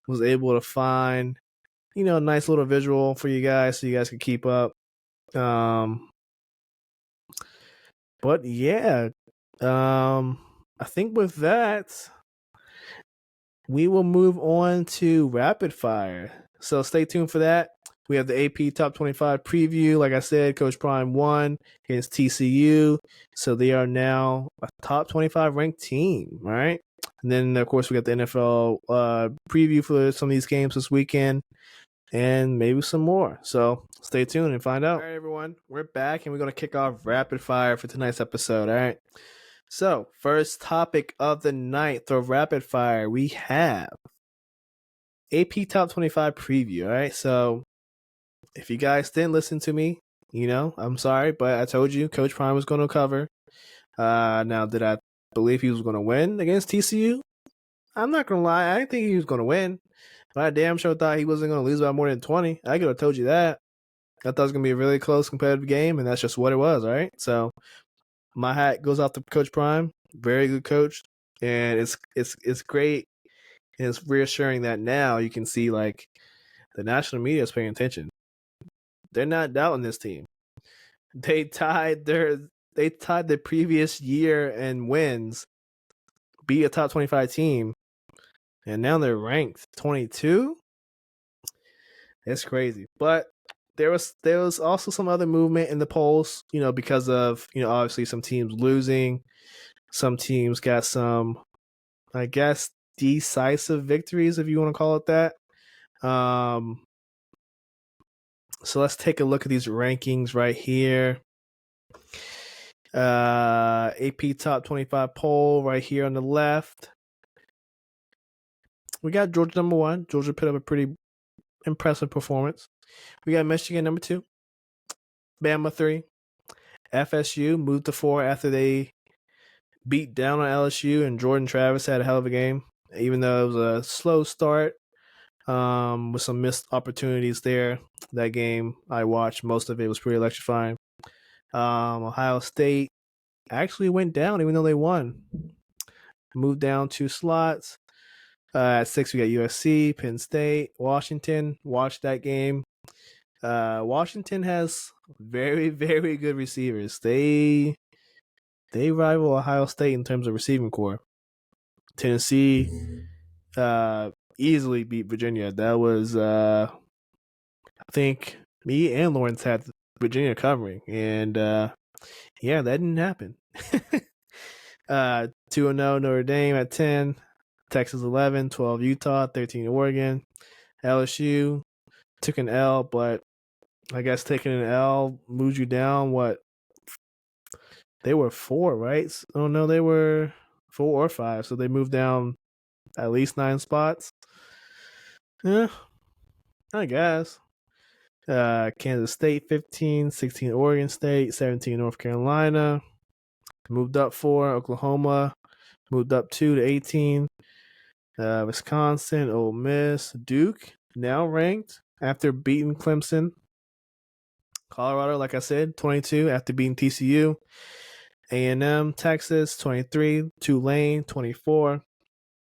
Was able to find a nice little visual for you guys so you guys can keep up. But yeah, I think with that, we will move on to rapid fire. So stay tuned for that. We have the AP Top 25 preview. Like I said, Coach Prime won against TCU. So they are now a top 25 ranked team. All right. And then, of course, we got the NFL preview for some of these games this weekend and maybe some more. So stay tuned and find out. All right, everyone. We're back and we're going to kick off rapid fire for tonight's episode. All right. So, first topic of the night, the rapid fire, we have AP Top 25 preview. All right. So, if you guys didn't listen to me, I'm sorry, but I told you Coach Prime was going to cover. Now, did I believe he was going to win against TCU? I'm not going to lie. I didn't think he was going to win. But I damn sure thought he wasn't going to lose by more than 20. I could have told you that. I thought it was going to be a really close competitive game, and that's just what it was, all right? So, my hat goes off to Coach Prime. Very good coach. And it's great. And it's reassuring that now you can see, like, the national media is paying attention. They're not doubting this team. They tied the previous year in wins, beat a top 25 team, and now they're ranked 22. It's crazy. But there was also some other movement in the polls, because of, obviously some teams losing. Some teams got some, I guess, decisive victories, if you want to call it that. So let's take a look at these rankings right here. AP Top 25 poll right here on the left. We got Georgia number 1. Georgia put up a pretty impressive performance. We got Michigan number 2. Bama 3. FSU moved to 4 after they beat down on LSU, and Jordan Travis had a hell of a game, even though it was a slow start with some missed opportunities there. That game I watched, most of it was pretty electrifying. Ohio State actually went down even though they won. Moved down 2 slots. At 6, we got USC, Penn State, Washington. Watched that game. Washington has very, very good receivers. They rival Ohio State in terms of receiving core. Tennessee easily beat Virginia. That was, I think, me and Lawrence had Virginia covering, and yeah, that didn't happen. 2-0 Notre Dame at 10. Texas 11, 12 Utah, 13 Oregon. LSU took an L, but I guess taking an L moves you down. What? They were 4, right? Oh, no, they were 4 or 5, so they moved down at least 9 spots. Yeah, I guess. Kansas State 15, 16 Oregon State, 17 North Carolina. Moved up 4, Oklahoma. Moved up 2 to 18. Wisconsin, Ole Miss, Duke, now ranked after beating Clemson. Colorado, like I said, 22 after beating TCU. A&M, Texas, 23. Tulane, 24.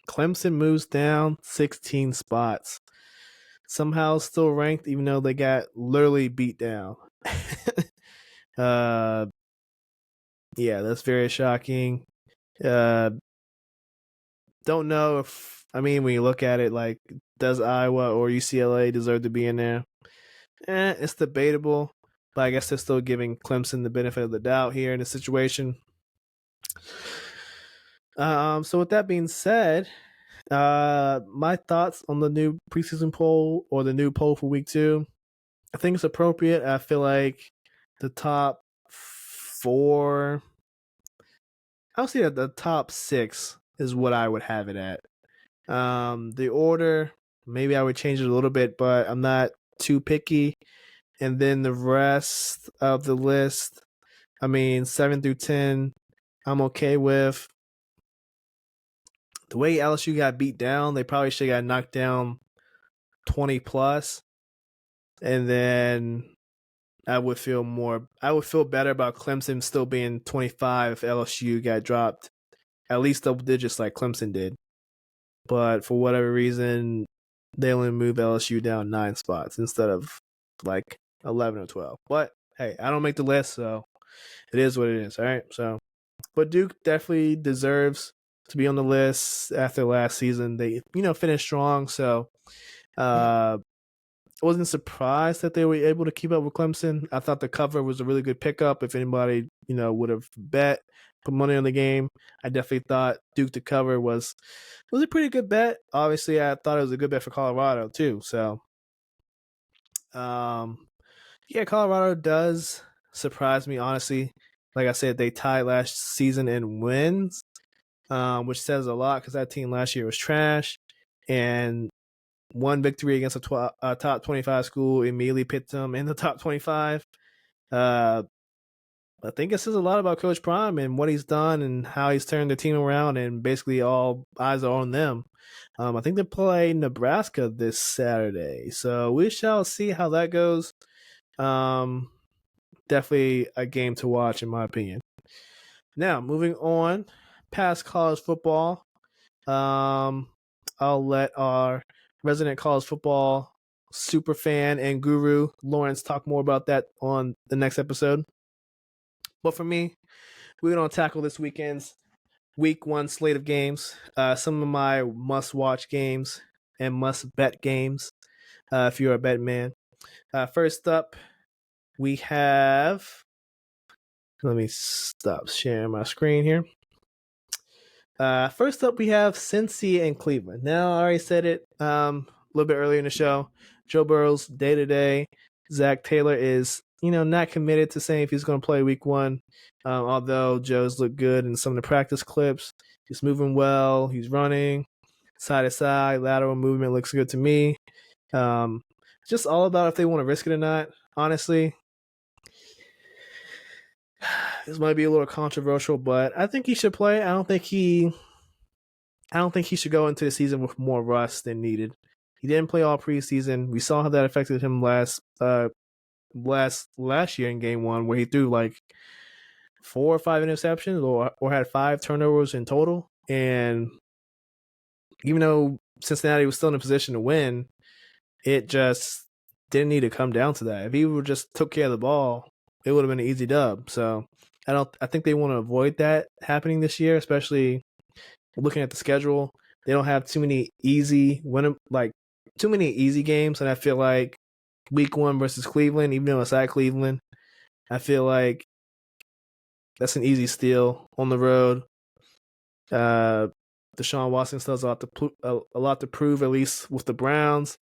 Clemson moves down 16 spots. Somehow still ranked, even though they got literally beat down. Yeah, that's very shocking. Don't know if, when you look at it, like, does Iowa or UCLA deserve to be in there? It's debatable, but I guess they're still giving Clemson the benefit of the doubt here in this situation. So with that being said, my thoughts on the new preseason poll or the new poll for week 2. I think it's appropriate. I feel like the top 4, I would say that the top 6 is what I would have it at. The order, maybe I would change it a little bit, but I'm not too picky. And then the rest of the list, 7 through 10, I'm okay with. The way LSU got beat down, they probably should have got knocked down 20 plus. And then I would feel better about Clemson still being 25 if LSU got dropped at least double digits like Clemson did. But for whatever reason, they only moved LSU down 9 spots instead of like 11 or 12. But hey, I don't make the list, so it is what it is. All right. So, but Duke definitely deserves to be on the list after last season. They, finished strong. So, I wasn't surprised that they were able to keep up with Clemson. I thought the cover was a really good pickup. If anybody, would have put money on the game, I definitely thought Duke to cover was a pretty good bet. Obviously, I thought it was a good bet for Colorado too. So, yeah, Colorado does surprise me, honestly. Like I said, they tied last season in wins, which says a lot because that team last year was trash. And one victory against a top 25 school immediately picked them in the top 25. I think it says a lot about Coach Prime and what he's done and how he's turned the team around, and basically all eyes are on them. I think they play Nebraska this Saturday, so we shall see how that goes. Definitely a game to watch, in my opinion. Now, moving on past college football, I'll let our resident college football super fan and guru Lawrence talk more about that on the next episode. But for me, we're going to tackle this weekend's week 1 slate of games. Some of my must-watch games and must-bet games if you're a bet man. First up, we have... Let me stop sharing my screen here. First up, we have Cincy and Cleveland. Now, I already said it a little bit earlier in the show. Joe Burrow's day-to-day. Zach Taylor is, not committed to saying if he's going to play week 1. Although Joe's looked good in some of the practice clips. He's moving well. He's running side to side. Lateral movement looks good to me. Just all about if they want to risk it or not. Honestly, this might be a little controversial, but I think he should play. I don't think he should go into the season with more rust than needed. He didn't play all preseason. We saw how that affected him last year in game 1, where he threw like 4 or 5 interceptions or had 5 turnovers in total. And even though Cincinnati was still in a position to win, it just didn't need to come down to that. If he would just took care of the ball, it would have been an easy dub. So I think they want to avoid that happening this year, especially looking at the schedule. They don't have too many easy games, and I feel like week 1 versus Cleveland, even though it's at Cleveland, I feel like that's an easy steal on the road. Deshaun Watson still has a lot to prove, at least with the Browns.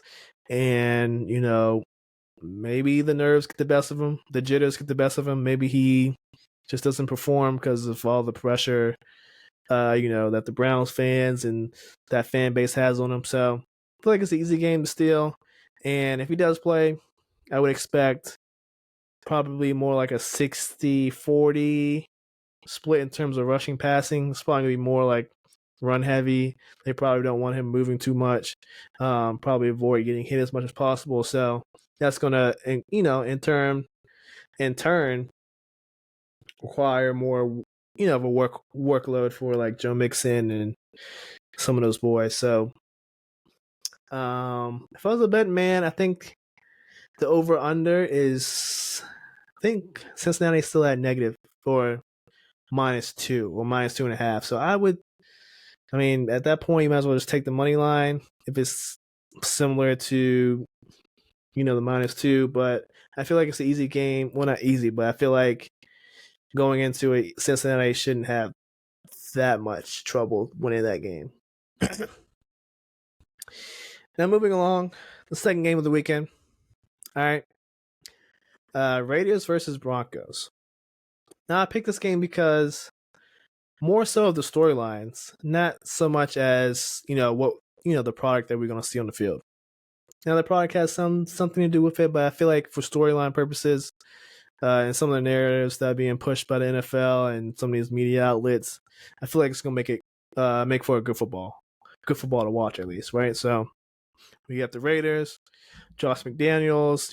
And, maybe the nerves get the best of him. The jitters get the best of him. Maybe he just doesn't perform because of all the pressure, that the Browns fans and that fan base has on him. So I feel like it's an easy game to steal. And if he does play, I would expect probably more like a 60-40 split in terms of rushing passing. It's probably going to be more like run heavy. They probably don't want him moving too much. Probably avoid getting hit as much as possible. So that's going to, in turn, require more, of a workload for like Joe Mixon and some of those boys. So if I was a bet man, I think the over under is, I think Cincinnati still at negative or -2 or -2.5. So at that point, you might as well just take the money line if it's similar to, the -2, but I feel like it's an easy game. Well, not easy, but I feel like going into it, Cincinnati shouldn't have that much trouble winning that game. Now moving along, the second game of the weekend. All right, Raiders versus Broncos. Now I picked this game because more so of the storylines, not so much as what the product that we're going to see on the field. Now the product has something to do with it, but I feel like for storyline purposes, and some of the narratives that are being pushed by the NFL and some of these media outlets, I feel like it's going to make for a good football to watch at least, right? So we got the Raiders, Josh McDaniels.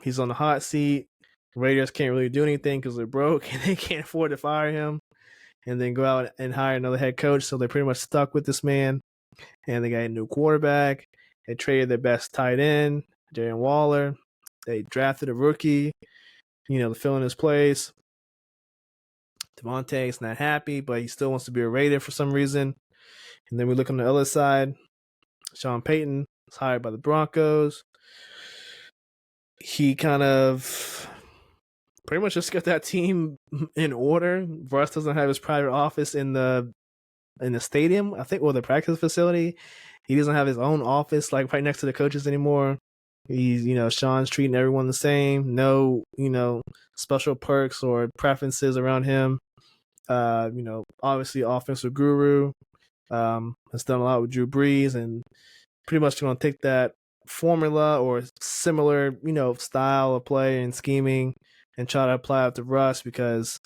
He's on the hot seat. Raiders can't really do anything because they're broke and they can't afford to fire him and then go out and hire another head coach. So they're pretty much stuck with this man. And they got a new quarterback. They traded their best tight end, Darren Waller. They drafted a rookie, to fill in his place. Devontae is not happy, but he still wants to be a Raider for some reason. And then we look on the other side. Sean Payton is hired by the Broncos. He kind of pretty much just got that team in order. Russ doesn't have his private office in the stadium, I think, or the practice facility. He doesn't have his own office like right next to the coaches anymore. He's, Sean's treating everyone the same. No, special perks or preferences around him. Obviously offensive guru. Has done a lot with Drew Brees and pretty much going to take that formula or similar, style of play and scheming and try to apply it to Russ because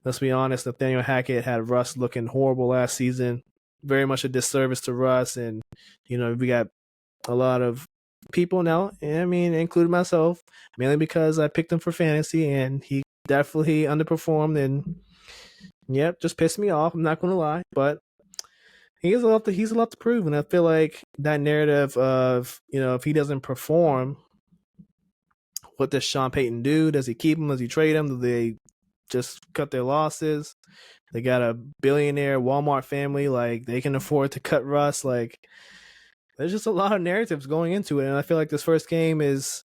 let's be honest, Nathaniel Hackett had Russ looking horrible last season. Very much a disservice to Russ. And, we got a lot of people now, including myself, mainly because I picked him for fantasy and he definitely underperformed and, just pissed me off. I'm not going to lie, but he's a lot to prove. And I feel like that narrative of, if he doesn't perform, what does Sean Payton do? Does he keep him? Does he trade him? Do they just cut their losses? They got a billionaire Walmart family, like they can afford to cut Russ. Like there's just a lot of narratives going into it, and I feel like this first game is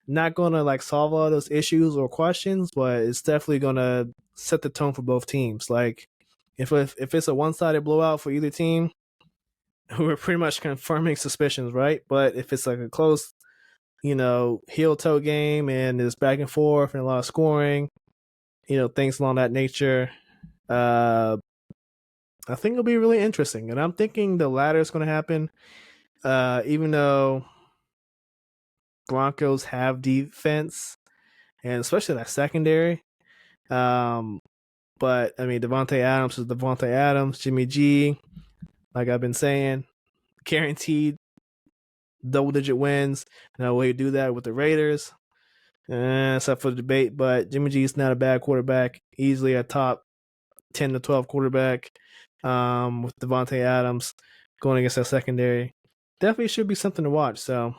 not gonna like solve all those issues or questions, but it's definitely gonna set the tone for both teams. Like if it's a one-sided blowout for either team, we're pretty much confirming suspicions, right? But if it's like a close, heel toe game and it's back and forth and a lot of scoring, things along that nature. I think it'll be really interesting, and I'm thinking the latter is going to happen. Even though Broncos have defense, and especially that secondary. But Davante Adams is Davante Adams. Jimmy G, like I've been saying, guaranteed double-digit wins. Now, will he do that with the Raiders? It's up for the debate, but Jimmy G is not a bad quarterback. Easily a top 10 to 12 quarterback with Davante Adams going against that secondary. Definitely should be something to watch. So,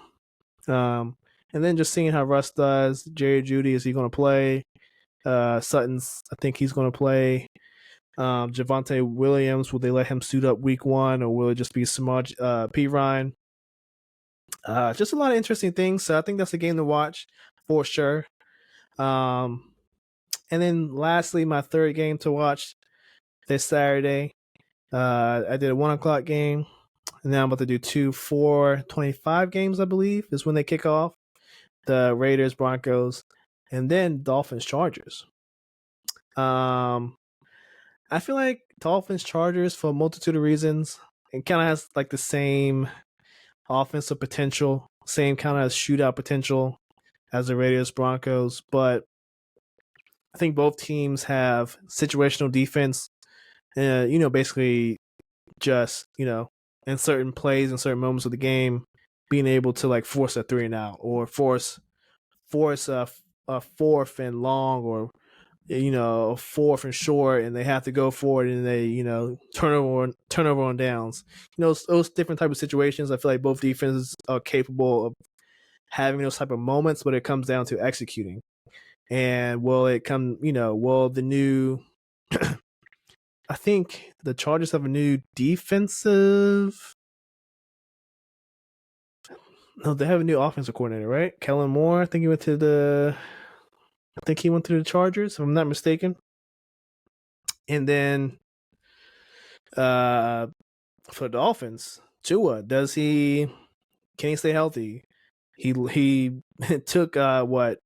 and then just seeing how Russ does. Jerry Jeudy, is he going to play? Sutton's, I think he's going to play. Javonte Williams, will they let him suit up week 1 or will it just be Samaj Perine? Just a lot of interesting things. So I think that's a game to watch for sure. And then lastly, my third game to watch this Saturday. I did a 1:00 game, and now I'm about to do 2 4:25 games, I believe, is when they kick off. The Raiders, Broncos, and then Dolphins, Chargers. I feel like Dolphins, Chargers, for a multitude of reasons, it kind of has like the same offensive potential, same kind of shootout potential as the Raiders, Broncos, but I think both teams have situational defense. Basically just, in certain plays and certain moments of the game, being able to like force a 3 and out or force a 4th and long or, a 4th and short, and they have to go for it and they, turnover on downs. Those different type of situations. I feel like both defenses are capable of having those type of moments, but it comes down to executing. And will the new I think the Chargers have a new defensive No, they have a new offensive coordinator, right? Kellen Moore. I think he went to the Chargers, if I'm not mistaken. And then uh for the Dolphins, Tua, can he stay healthy? He took what,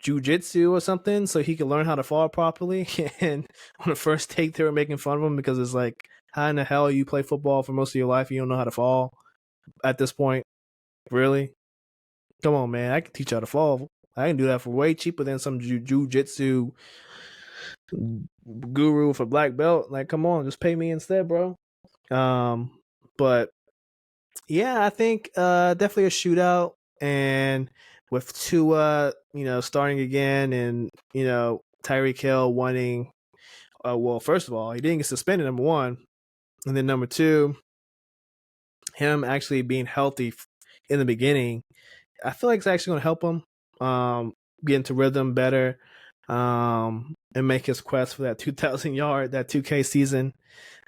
jujitsu or something so he could learn how to fall properly. And on the first take, they were making fun of him because it's like, how in the hell you play football for most of your life and you don't know how to fall at this point? Really? Come on, man. I can teach you how to fall. I can do that for way cheaper than some jujitsu guru for black belt. Like, come on, just pay me instead, bro. But yeah, I think definitely a shootout, and with Tua, starting again, and Tyreek Hill wanting. Well, first of all, he didn't get suspended. Number one, and then number two, him actually being healthy in the beginning, I feel like it's actually going to help him get into rhythm better, and make his quest for that 2,000 yard, that 2K season,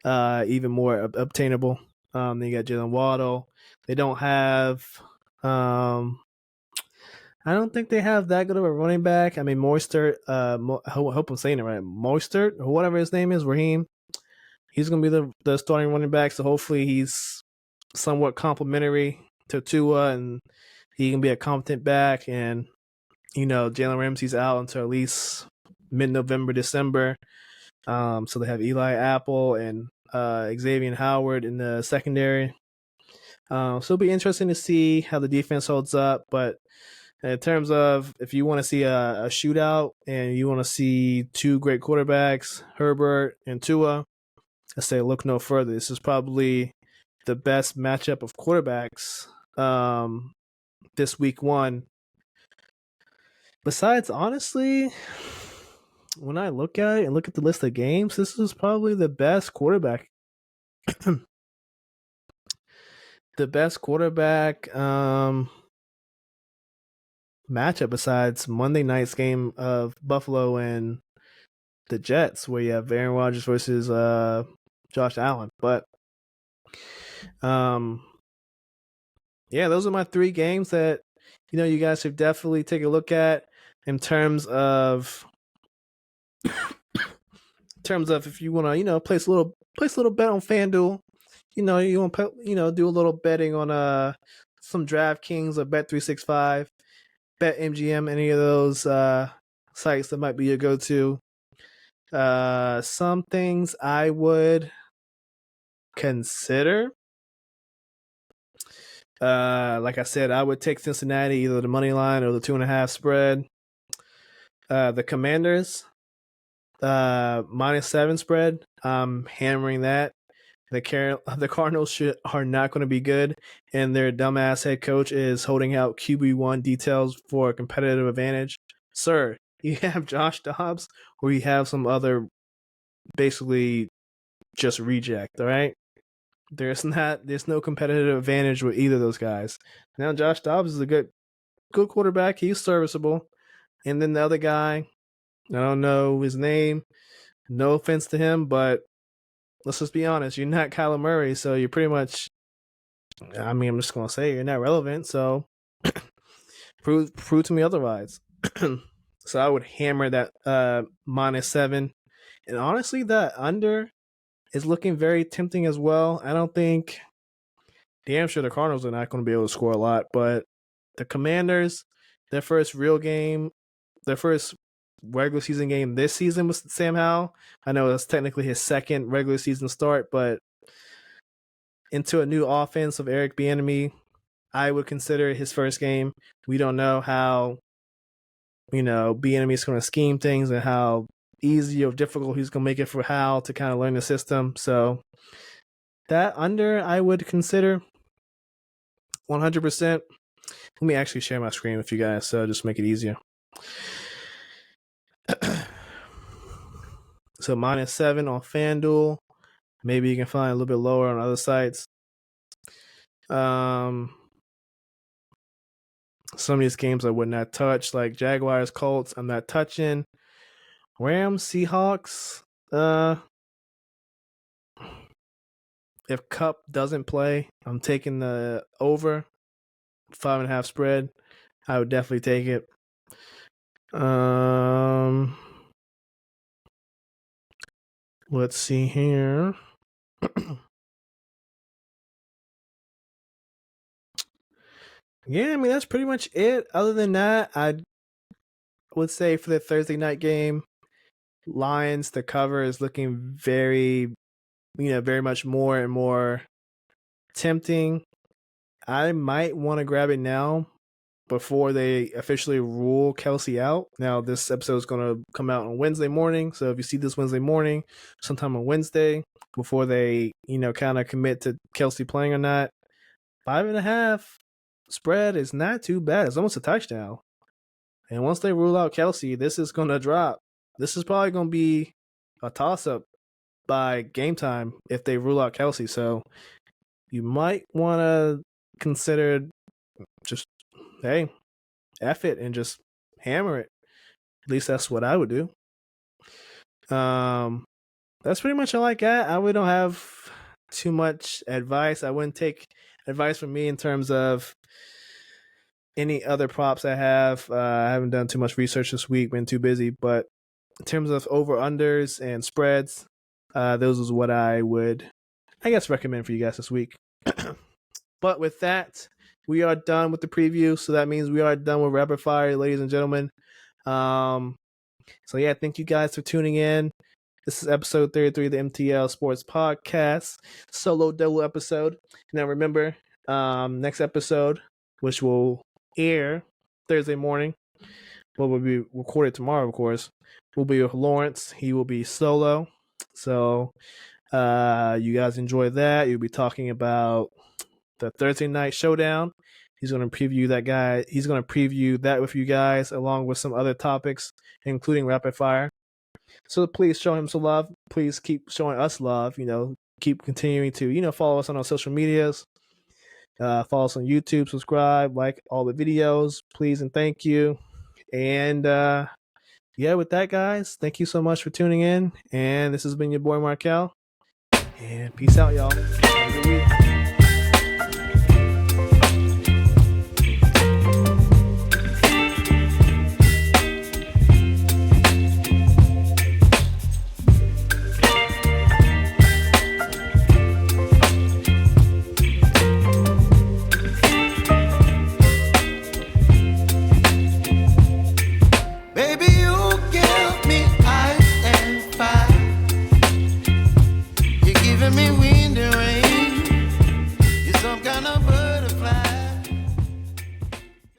even more obtainable. Then you got Jalen Waddle. They don't have. I don't think they have that good of a running back. I mean, Moistert. I hope I'm saying it right. Moistert, or whatever his name is, Raheem. He's going to be the starting running back. So hopefully he's somewhat complimentary to Tua, and he can be a competent back. And Jalen Ramsey's out until at least mid-November, December. So they have Eli Apple and Xavier Howard in the secondary. So it'll be interesting to see how the defense holds up. But in terms of, if you want to see a shootout and you want to see two great quarterbacks, Herbert and Tua, I say look no further. This is probably the best matchup of quarterbacks this week one. Besides, honestly, when I look at it and look at the list of games, this is probably the best quarterback. The best quarterback matchup besides Monday night's game of Buffalo and the Jets, where you have Aaron Rodgers versus Josh Allen. But yeah, those are my three games that you guys should definitely take a look at in terms of if you want to place a little bet on FanDuel. You want to do a little betting on some DraftKings or Bet365, BetMGM, any of those sites that might be your go-to. Some things I would consider. Like I said, I would take Cincinnati, either the money line or the 2.5 spread. The Commanders, -7 spread. I'm hammering that. The Cardinals are not going to be good, and their dumbass head coach is holding out QB1 details for a competitive advantage. Sir, you have Josh Dobbs, or you have some other basically just reject, all right? There's no competitive advantage with either of those guys. Now Josh Dobbs is a good quarterback. He's serviceable. And then the other guy, I don't know his name. No offense to him, but let's just be honest. You're not Kyler Murray, so you're pretty much, I mean, I'm just gonna say you're not relevant. So prove to me otherwise. So I would hammer that -7. And honestly, that under is looking very tempting as well. I don't think, damn sure the Cardinals are not going to be able to score a lot, but the Commanders, their first regular season game this season was Sam Howell. I know it's technically his second regular season start, but into a new offense of Eric Bieniemy, I would consider his first game. We don't know how Bieniemy is going to scheme things and how easy or difficult he's going to make it for Howell to kind of learn the system. So that under I would consider 100%. Let me actually share my screen with you guys, so just make it easier. So -7 on FanDuel. Maybe you can find a little bit lower on other sites. Some of these games I would not touch, like Jaguars, Colts, I'm not touching. Rams, Seahawks. If Kupp doesn't play, I'm taking the over. 5.5 spread. I would definitely take it. Let's see here. Yeah, I mean that's pretty much it. Other than that, I would say for the Thursday night game, Lions, the cover is looking very, very much more and more tempting. I might want to grab it now before they officially rule Kelsey out. Now, this episode is going to come out on Wednesday morning. So if you see this Wednesday morning, sometime on Wednesday, before they, kind of commit to Kelsey playing or not, 5.5 spread is not too bad. It's almost a touchdown. And once they rule out Kelsey, this is going to drop. This is probably going to be a toss-up by game time if they rule out Kelsey. So you might want to consider just, hey, F it and just hammer it. At least that's what I would do. That's pretty much all I got. I really don't have too much advice. I wouldn't take advice from me in terms of any other props I have. I haven't done too much research this week, been too busy. But in terms of over-unders and spreads, those is what I would, I guess, recommend for you guys this week. But with that, we are done with the preview. So that means we are done with Rapid Fire, ladies and gentlemen. So yeah, thank you guys for tuning in. This is episode 33 of the MTL Sports Podcast, solo double episode. Now remember, next episode, which will air Thursday morning, but will be recorded tomorrow, of course, will be with Lawrence. He will be solo. So you guys enjoy that. You'll be talking about the Thursday night showdown. He's going to preview that guy. He's going to preview that with you guys, along with some other topics, including rapid fire. So please show him some love. Please keep showing us love. Keep continuing to follow us on our social medias. Follow us on YouTube. Subscribe. Like all the videos, please and thank you. And with that, guys, thank you so much for tuning in. And this has been your boy Markel. And peace out, y'all. Have a good week.